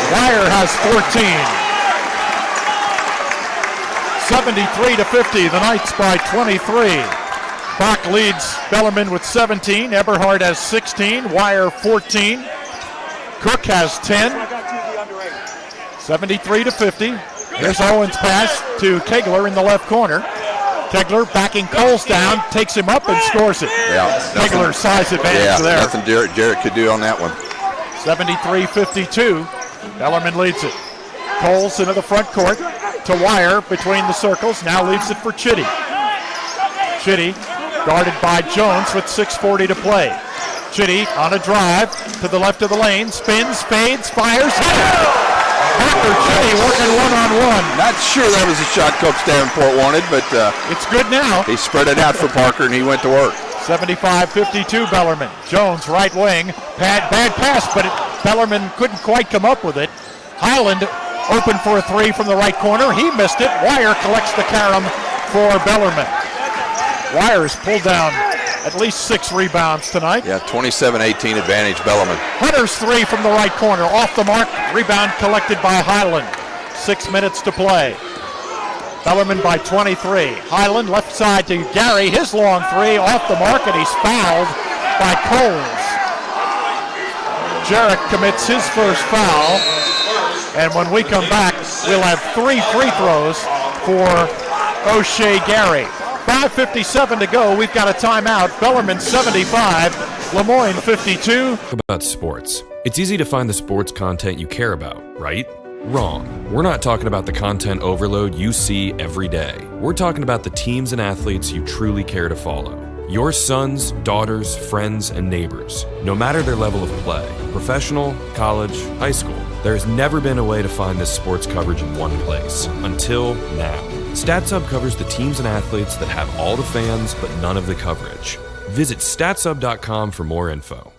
Wire has 14. 73-50, the Knights by 23. Bach leads Bellarmine with 17. Eberhard has 16. Wire 14. Cook has 10. 73-50. Here's Owen's pass to Kegler in the left corner. Kegler backing Coles down, takes him up and scores it. Yeah, Kegler's size advantage there. Nothing Jarrett could do on that one. 73-52. Bellarmine leads it. Coles into the front court to Wire between the circles. Now leaves it for Chitty. Chitty guarded by Jones with 6:40 to play. Chitty on a drive to the left of the lane. Spins, fades, fires. Parker Chitty working one-on-one. Not sure that was a shot Coach Davenport wanted, but it's good now. He spread it out for Parker, and he went to work. 75-52 Bellarmine. Jones right wing. Bad pass, but Bellarmine couldn't quite come up with it. Highland open for a three from the right corner. He missed it. Wire collects the carom for Bellarmine. Wire's pulled down at least 6 rebounds tonight. Yeah, 27-18 advantage Bellarmine. Hunter's three from the right corner. Off the mark. Rebound collected by Highland. 6 minutes to play. Bellarmine by 23. Highland left side to Gary. His long three off the mark, and he's fouled by Coles. Jarrett commits his first foul. And when we come back, we'll have 3 free throws for O'Shea Gary. 5:57 to go. We've got a timeout. Bellarmine 75, LeMoyne 52. About sports. It's easy to find the sports content you care about, right? Wrong. We're not talking about the content overload you see every day. We're talking about the teams and athletes you truly care to follow. Your sons, daughters, friends, and neighbors, no matter their level of play, professional, college, high school, there's never been a way to find this sports coverage in one place, until now. StatSub covers the teams and athletes that have all the fans but none of the coverage. Visit statsub.com for more info.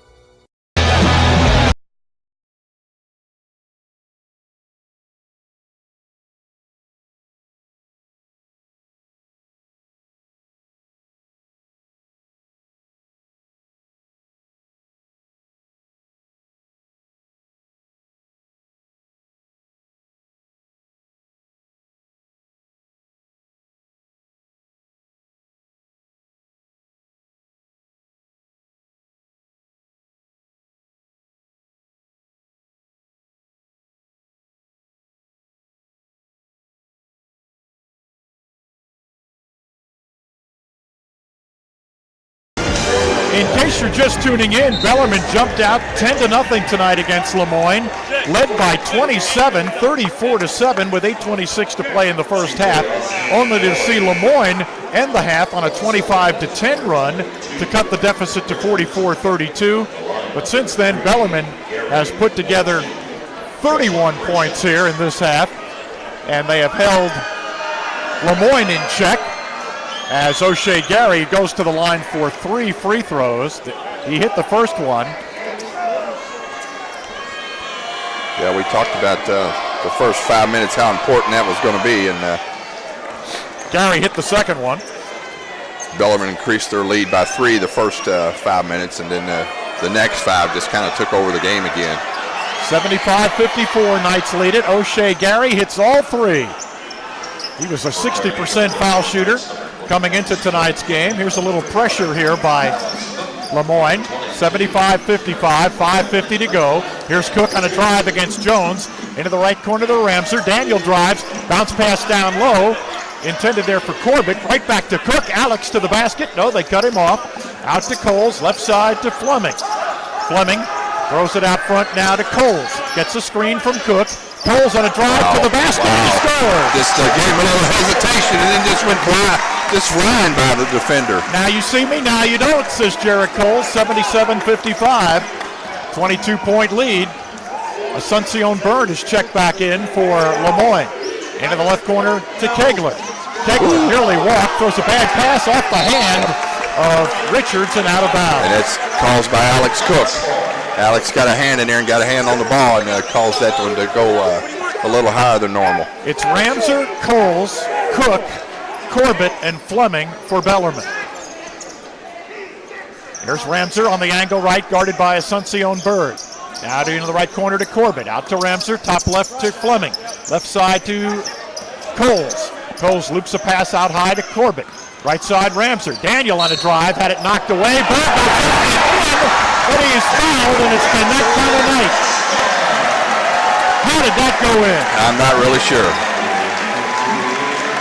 In case you're just tuning in, Bellarmine jumped out 10-0 tonight against LeMoyne, led by 27, 34-7 with 8:26 to play in the first half, only to see LeMoyne end the half on a 25-10 run to cut the deficit to 44-32. But since then, Bellarmine has put together 31 points here in this half, and they have held LeMoyne in check as O'Shea Gary goes to the line for 3 free throws. He hit the first one. Yeah, we talked about the first 5 minutes, how important that was going to be, and Gary hit the second one. Bellarmine increased their lead by 3 the first 5 minutes, and then the next 5 just kind of took over the game again. 75-54, Knights lead it. O'Shea Gary hits all 3. He was a 60% foul shooter coming into tonight's game. Here's a little pressure here by LeMoyne. 75-55, 5:50 to go. Here's Cook on a drive against Jones. Into the right corner to Ramser. Daniel drives, bounce pass down low. Intended there for Corbett. Right back to Cook. Alex to the basket. No, they cut him off. Out to Coles. Left side to Fleming. Fleming throws it out front now to Coles. Gets a screen from Cook. Coles on a drive to the basket. He scores. Just gave him a little hesitation and then just went by, just ran by the defender. Now you see me, now you don't, says Jared Coles. 77-55. 22-point lead. Asuncion Bird is checked back in for LeMoyne. Into the left corner to Kegler. Kegler nearly walked, throws a bad pass off the hand of Richards and out of bounds. And it's caused by Alex Cook. Alex got a hand in there and got a hand on the ball and caused that one to go a little higher than normal. It's Ramser, Coles, Cook, Corbett, and Fleming for Bellarmine. Here's Ramser on the angle right, guarded by Asuncion Bird. Now into the right corner to Corbett. Out to Ramser, top left to Fleming. Left side to Coles. Coles loops a pass out high to Corbett. Right side Ramser. Daniel on a drive, had it knocked away. But he is fouled, and it's been that kind of night. How did that go in? I'm not really sure.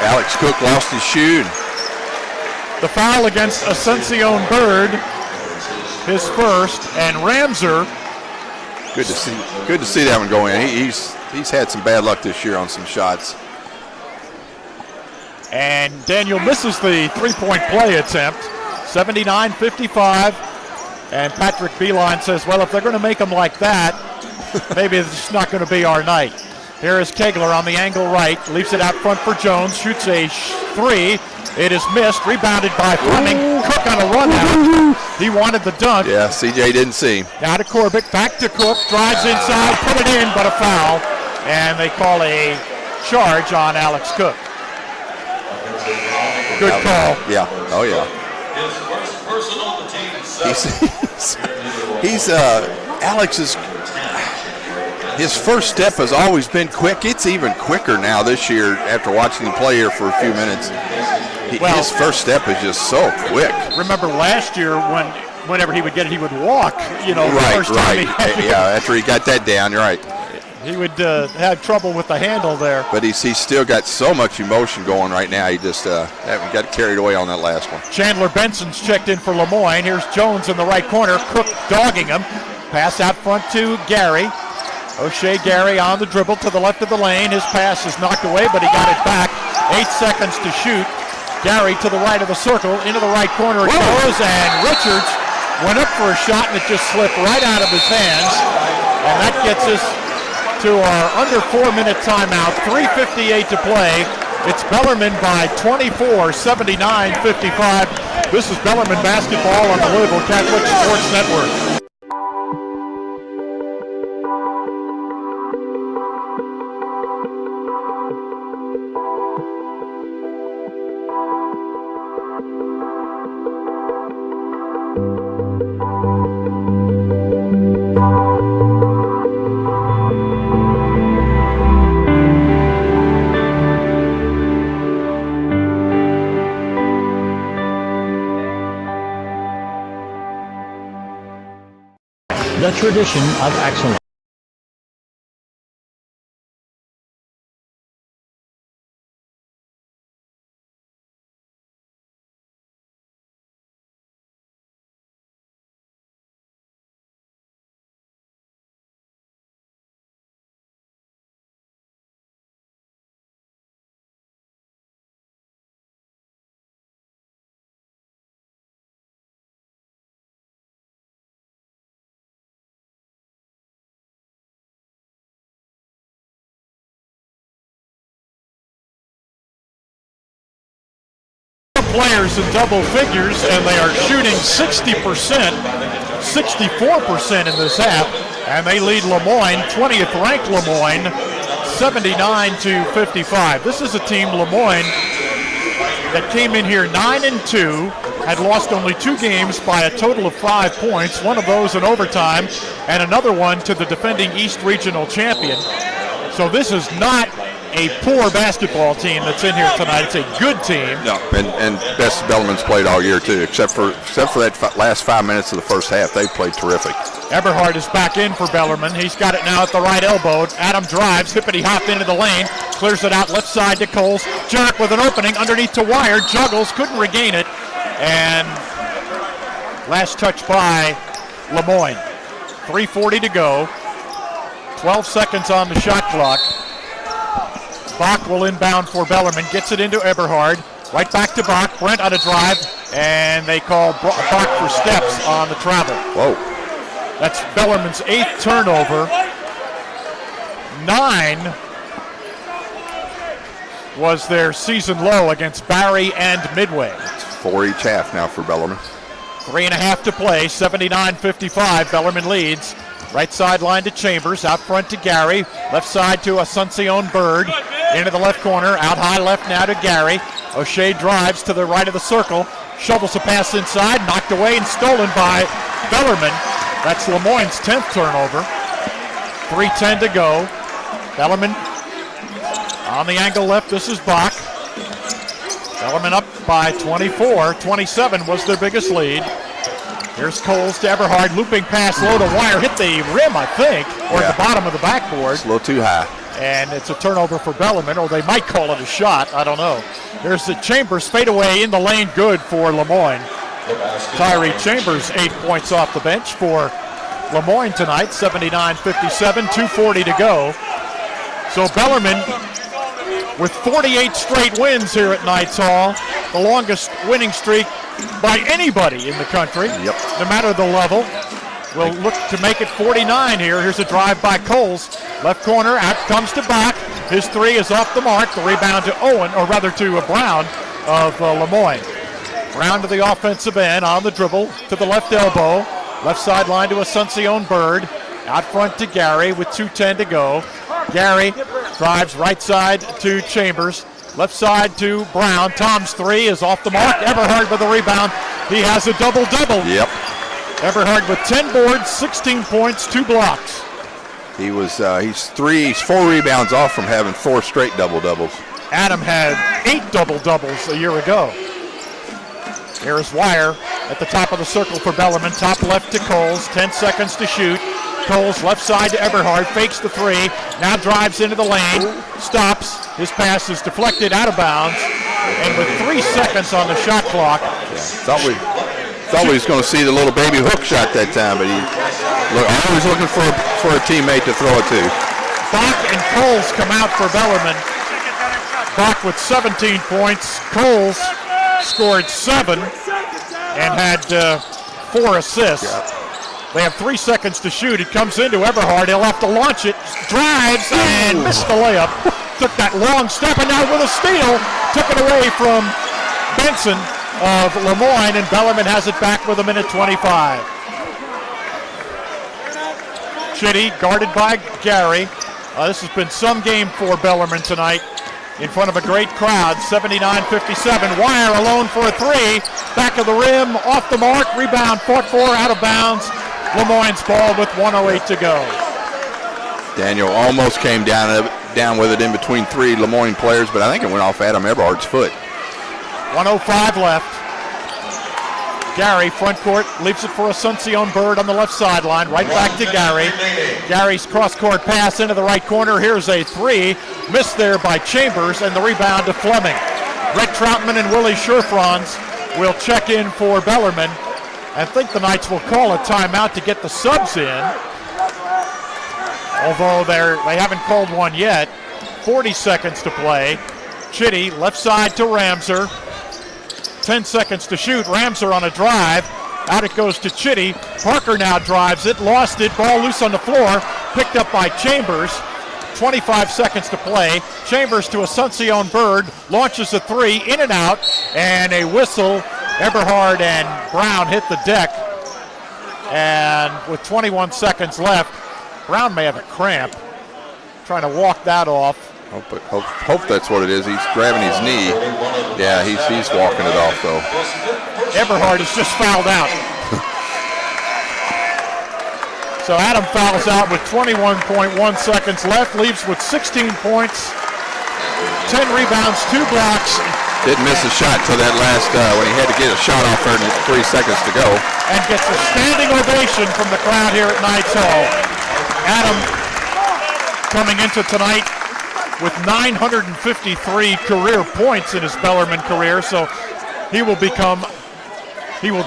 Alex Cook lost his shoe. The foul against Asuncion Bird, his first, and Ramser. Good to see that one go in. He's had some bad luck this year on some shots. And Daniel misses the three-point play attempt. 79-55. And Patrick Beeline says, well, if they're going to make them like that, maybe it's not going to be our night. Here is Kegler on the angle right. Leaves it out front for Jones. Shoots a 3. It is missed. Rebounded by Fleming. Cook on a run out. He wanted the dunk. Yeah, CJ didn't see him. Now to Corbett. Back to Cook. Drives inside. Put it in, but a foul. And they call a charge on Alex Cook. Good call. Yeah. Oh, yeah. Alex's his first step has always been quick. It's even quicker now this year after watching him play here for a few minutes. His first step is just so quick. Remember last year whenever he would get it, he would walk, Right. After he got that down, you're right. He would have trouble with the handle there. But he's still got so much emotion going right now. He just got carried away on that last one. Chandler Benson's checked in for LeMoyne. Here's Jones in the right corner. Cook dogging him. Pass out front to Gary. O'Shea Gary on the dribble to the left of the lane. His pass is knocked away, but he got it back. 8 seconds to shoot. Gary to the right of the circle. Into the right corner it goes, and Richards went up for a shot, and it just slipped right out of his hands. And that gets us to our under 4-minute timeout. 3:58 to play. It's Bellarmine by 24, 79-55. This is Bellarmine basketball on the Louisville Catholic Sports Network. The tradition of excellence. players in double figures, and they are shooting 60%, 64% in this half, and they lead LeMoyne, 20th ranked LeMoyne, 79-55. This is a team, LeMoyne, that came in here 9-2, had lost only 2 games by a total of 5 points, one of those in overtime, and another one to the defending East Regional champion. So this is not a poor basketball team that's in here tonight. It's a good team. No, and best Bellarmine's played all year too, except for that last 5 minutes of the first half. They played terrific. Eberhard is back in for Bellarmine. He's got it now at the right elbow. Adam drives, hippity-hop into the lane, clears it out left side to Coles. Jarek with an opening underneath to Wire, juggles, couldn't regain it, and last touch by LeMoyne. 3:40 to go, 12 seconds on the shot clock. Bach will inbound for Bellarmine, gets it into Eberhard, right back to Bach. Brent on a drive, and they call Bach for steps on the travel. Whoa. That's Bellarmine's 8th turnover. 9 was their season low against Barry and Midway. It's 4 each half now for Bellarmine. 3.5 to play, 79-55, Bellarmine leads. Right sideline to Chambers, out front to Gary, left side to Asuncion Bird, into the left corner, out high left now to Gary. O'Shea drives to the right of the circle, shovels a pass inside, knocked away and stolen by Bellarmine. That's LeMoyne's 10th turnover. 3:10 to go. Bellarmine on the angle left, this is Bach. Bellarmine up by 24, 27 was their biggest lead. Here's Coles to Eberhard, looping pass low to Wire, hit the rim, I think, or at the bottom of the backboard. It's a little too high. And it's a turnover for Bellarmine, or they might call it a shot, I don't know. There's the Chambers fadeaway in the lane, good for LeMoyne. Tyree Chambers, 8 points off the bench for LeMoyne tonight, 79-57, 2:40 to go. So Bellarmine with 48 straight wins here at Knights Hall, the longest winning streak by anybody in the country, no matter the level. Will look to make it 49 here. Here's a drive by Coles. Left corner, out comes to Bach. His 3 is off the mark. The rebound to Owen, or rather to Brown of LeMoyne. Brown to the offensive end, on the dribble, to the left elbow. Left sideline to Asuncion Bird. Out front to Gary with 2:10 to go. Gary drives right side to Chambers. Left side to Brown. Tom's 3 is off the mark. Eberhard with the rebound. He has a double-double. Yep. Eberhard with 10 boards, 16 points, 2 blocks. He's 4 rebounds off from having 4 straight double-doubles. Adam had 8 double-doubles a year ago. Here's Wire at the top of the circle for Bellarmine. Top left to Coles, 10 seconds to shoot. Coles left side to Eberhard, fakes the 3, now drives into the lane, stops. His pass is deflected out of bounds, and with 3 seconds on the shot clock. Thought we was going to see the little baby hook shot that time, but always looking for a teammate to throw it to. Bach and Coles come out for Bellarmine. Bach with 17 points. Coles scored 7 and had 4 assists. They have 3 seconds to shoot. It comes into Eberhard. He'll have to launch it. Drives and missed the layup. Took that long step and now with a steal. Took it away from Benson of LeMoyne, and Bellarmine has it back with 1:25. Chitty guarded by Gary. This has been some game for Bellarmine tonight in front of a great crowd. 79-57. Wire alone for a 3. Back of the rim, off the mark. Rebound fought for, out of bounds. LeMoyne's ball with 1:08 to go. Daniel almost came down with it in between 3 LeMoyne players, but I think it went off Adam Eberhard's foot. 1:05 left. Gary, front court, leaves it for Asuncion Bird on the left sideline. Right back to Gary. Gary's cross-court pass into the right corner. Here's a 3. Missed there by Chambers, and the rebound to Fleming. Brett Troutman and Willie Scherfrons will check in for Bellarmine. I think the Knights will call a timeout to get the subs in, although they haven't called one yet. 40 seconds to play. Chitty, left side to Ramser. 10 seconds to shoot. Ramser on a drive. Out it goes to Chitty. Parker now drives it, lost it. Ball loose on the floor. Picked up by Chambers. 25 seconds to play. Chambers to Asuncion Bird, launches a three, in and out, and a whistle. Eberhard and Brown hit the deck. And with 21 seconds left, Brown may have a cramp. Trying to walk that off. Hope that's what it is. He's grabbing his knee. Yeah, he's walking it off, though. Eberhard is just fouled out. So Adam fouls out with 21.1 seconds left, leaves with 16 points, 10 rebounds, 2 blocks. Didn't miss a shot till that last, when he had to get a shot off there, 3 seconds to go. And gets a standing ovation from the crowd here at Knights Hall. Adam coming into tonight with 953 career points in his Bellarmine career, so he will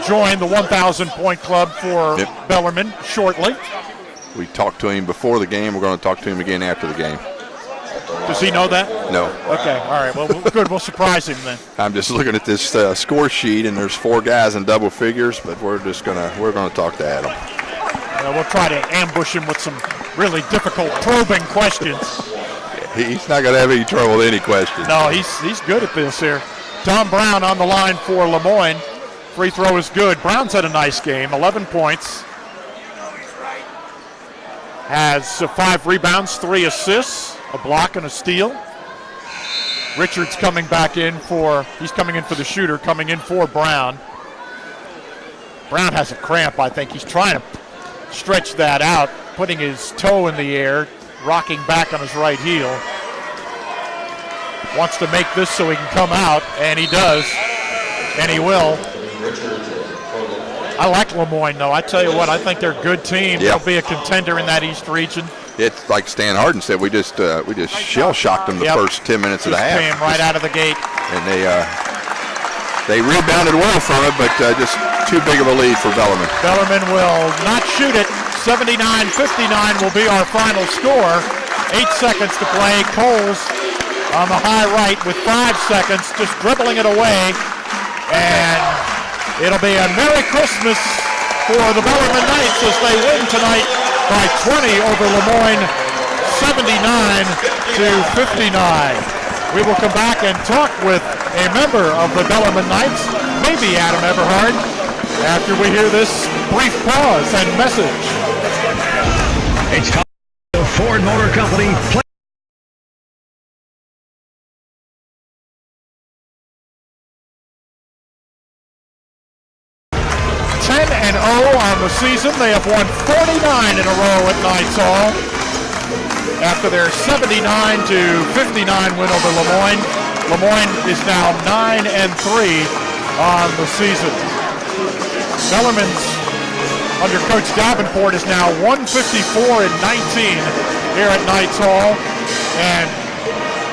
join the 1,000 point club for Bellarmine shortly. We talked to him before the game. We're going to talk to him again after the game. Does he know that? No. Okay, all right. Well, good. We'll surprise him then. I'm just looking at this score sheet, and there's 4 guys in double figures, but we're going to talk to Adam. We'll try to ambush him with some really difficult probing questions. He's not going to have any trouble with any questions. No, he's good at this here. Tom Brown on the line for LeMoyne. Free throw is good. Brown's had a nice game, 11 points. Has 5 rebounds, 3 assists, a block and a steal. Richards coming back in he's coming in for the shooter, coming in for Brown. Brown has a cramp, I think. He's trying to stretch that out, putting his toe in the air, rocking back on his right heel. Wants to make this so he can come out, and he does, and he will. I like LeMoyne, though. I tell you what, I think they're a good team. Yeah. They'll be a contender in that East region. It's like Stan Harden said, we just shell-shocked them the first 10 minutes of the half. Came right out of the gate. And they rebounded well from it, but just too big of a lead for Bellarmine. Bellarmine will not shoot it. 79-59 will be our final score. 8 seconds to play. Coles on the high right with 5 seconds, just dribbling it away. And it'll be a Merry Christmas for the Bellarmine Knights as they win tonight by 20 over LeMoyne, 79-59. We will come back and talk with a member of the Bellarmine Knights, maybe Adam Eberhard, after we hear this brief pause and message. It's time for the Ford Motor Company. 10-0 on the season. They have won 49 in a row at Knights Hall after their 79-59 win over LeMoyne. LeMoyne is now 9-3 on the season. Bellarmine's under Coach Davenport is now 154-19 here at Knights Hall. And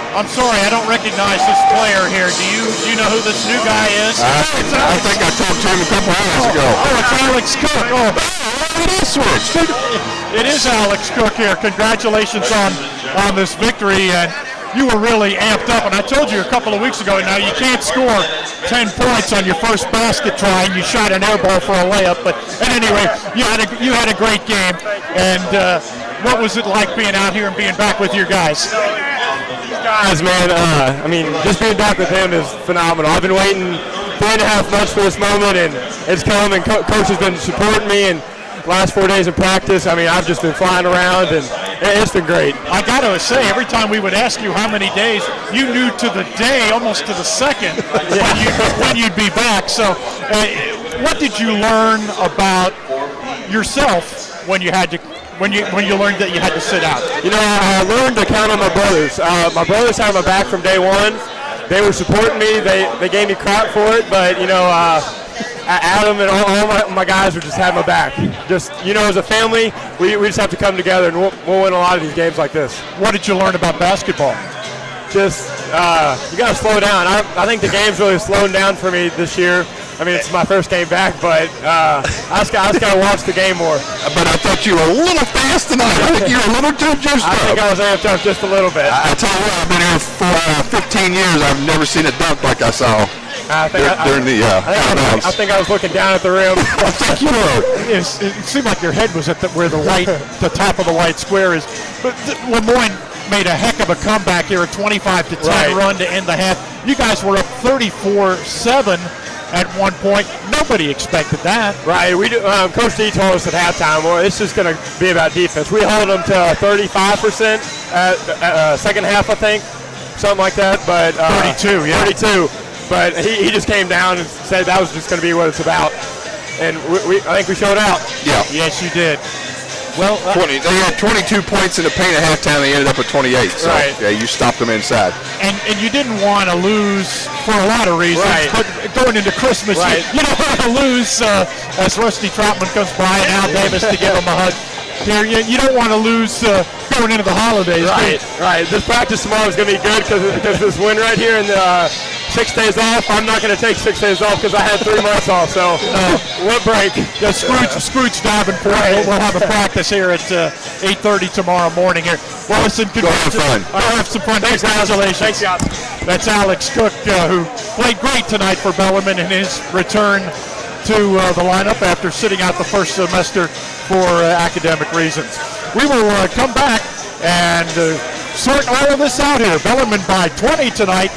I'm sorry, I don't recognize this player here. Do you know who this new guy is? I think I talked to him a couple hours ago. Oh, it's Alex Cook. Oh, it is switched. It is Alex Cook here. Congratulations on this victory. And you were really amped up. And I told you a couple of weeks ago, now you can't score 10 points on your first basket try, and you shot an air ball for a layup. But at any rate, you had a great game. And what was it like being out here and being back with your guys? Guys, man, I mean, just being back with him is phenomenal. I've been waiting 3.5 months for this moment, and it's come, and Coach has been supporting me, and last 4 days of practice, I mean, I've just been flying around, and it's been great. I got to say, every time we would ask you how many days, you knew to the day, almost to the second, when you'd be back. So what did you learn about yourself when you had to when you learned that you had to sit out? You know, I learned to count on my brothers. My brothers had my back from day one. They were supporting me. They gave me crap for it, but you know, Adam and all my guys were just had my back. Just, you know, as a family, we just have to come together, and we'll win a lot of these games like this. What did you learn about basketball? Just you got to slow down. I think the game's really slowing down for me this year. I mean, it's my first game back, but I just got to watch the game more. But I thought you were a little fast tonight. I think you were a little too juiced up. I think I was amped up just a little bit. I tell you what, I've been here for 15 years. I've never seen a dunk like I saw during the countdowns. I think I was looking down at the rim. I think you were. It seemed like your head was at where the top of the white square is. But LeMoyne, made a heck of a comeback here, a 25-10 run to end the half. You guys were up 34-7 at one point. Nobody expected that. Right. Coach D told us at halftime, well, it's just going to be about defense. We held them to 35% at second half, I think, something like that. But 32, yeah. 32. But he just came down and said that was just going to be what it's about. And I think we showed out. Yeah. Yes, you did. Well, they had 22 points in the paint at halftime. They ended up with 28. So, yeah, you stopped them inside. And you didn't want to lose for a lot of reasons. Right. But going into Christmas, you don't want to lose as Rusty Troutman comes by and Al Davis to give him a hug. Here, you don't want to lose going into the holidays. Right. This practice tomorrow is going to be good because this win right here and 6 days off. I'm not going to take 6 days off because I had 3 months off. So what break? Yeah, Scrooge Davenport. We'll have a practice here at 8:30 tomorrow morning here. Well, listen, congratulations. I'll have some fun. Thanks, Congratulations. Thanks, guys. That's Alex Cook, who played great tonight for Bellarmine in his return to the lineup after sitting out the first semester for academic reasons. We will come back and sort all of this out here. Bellarmine by 20 tonight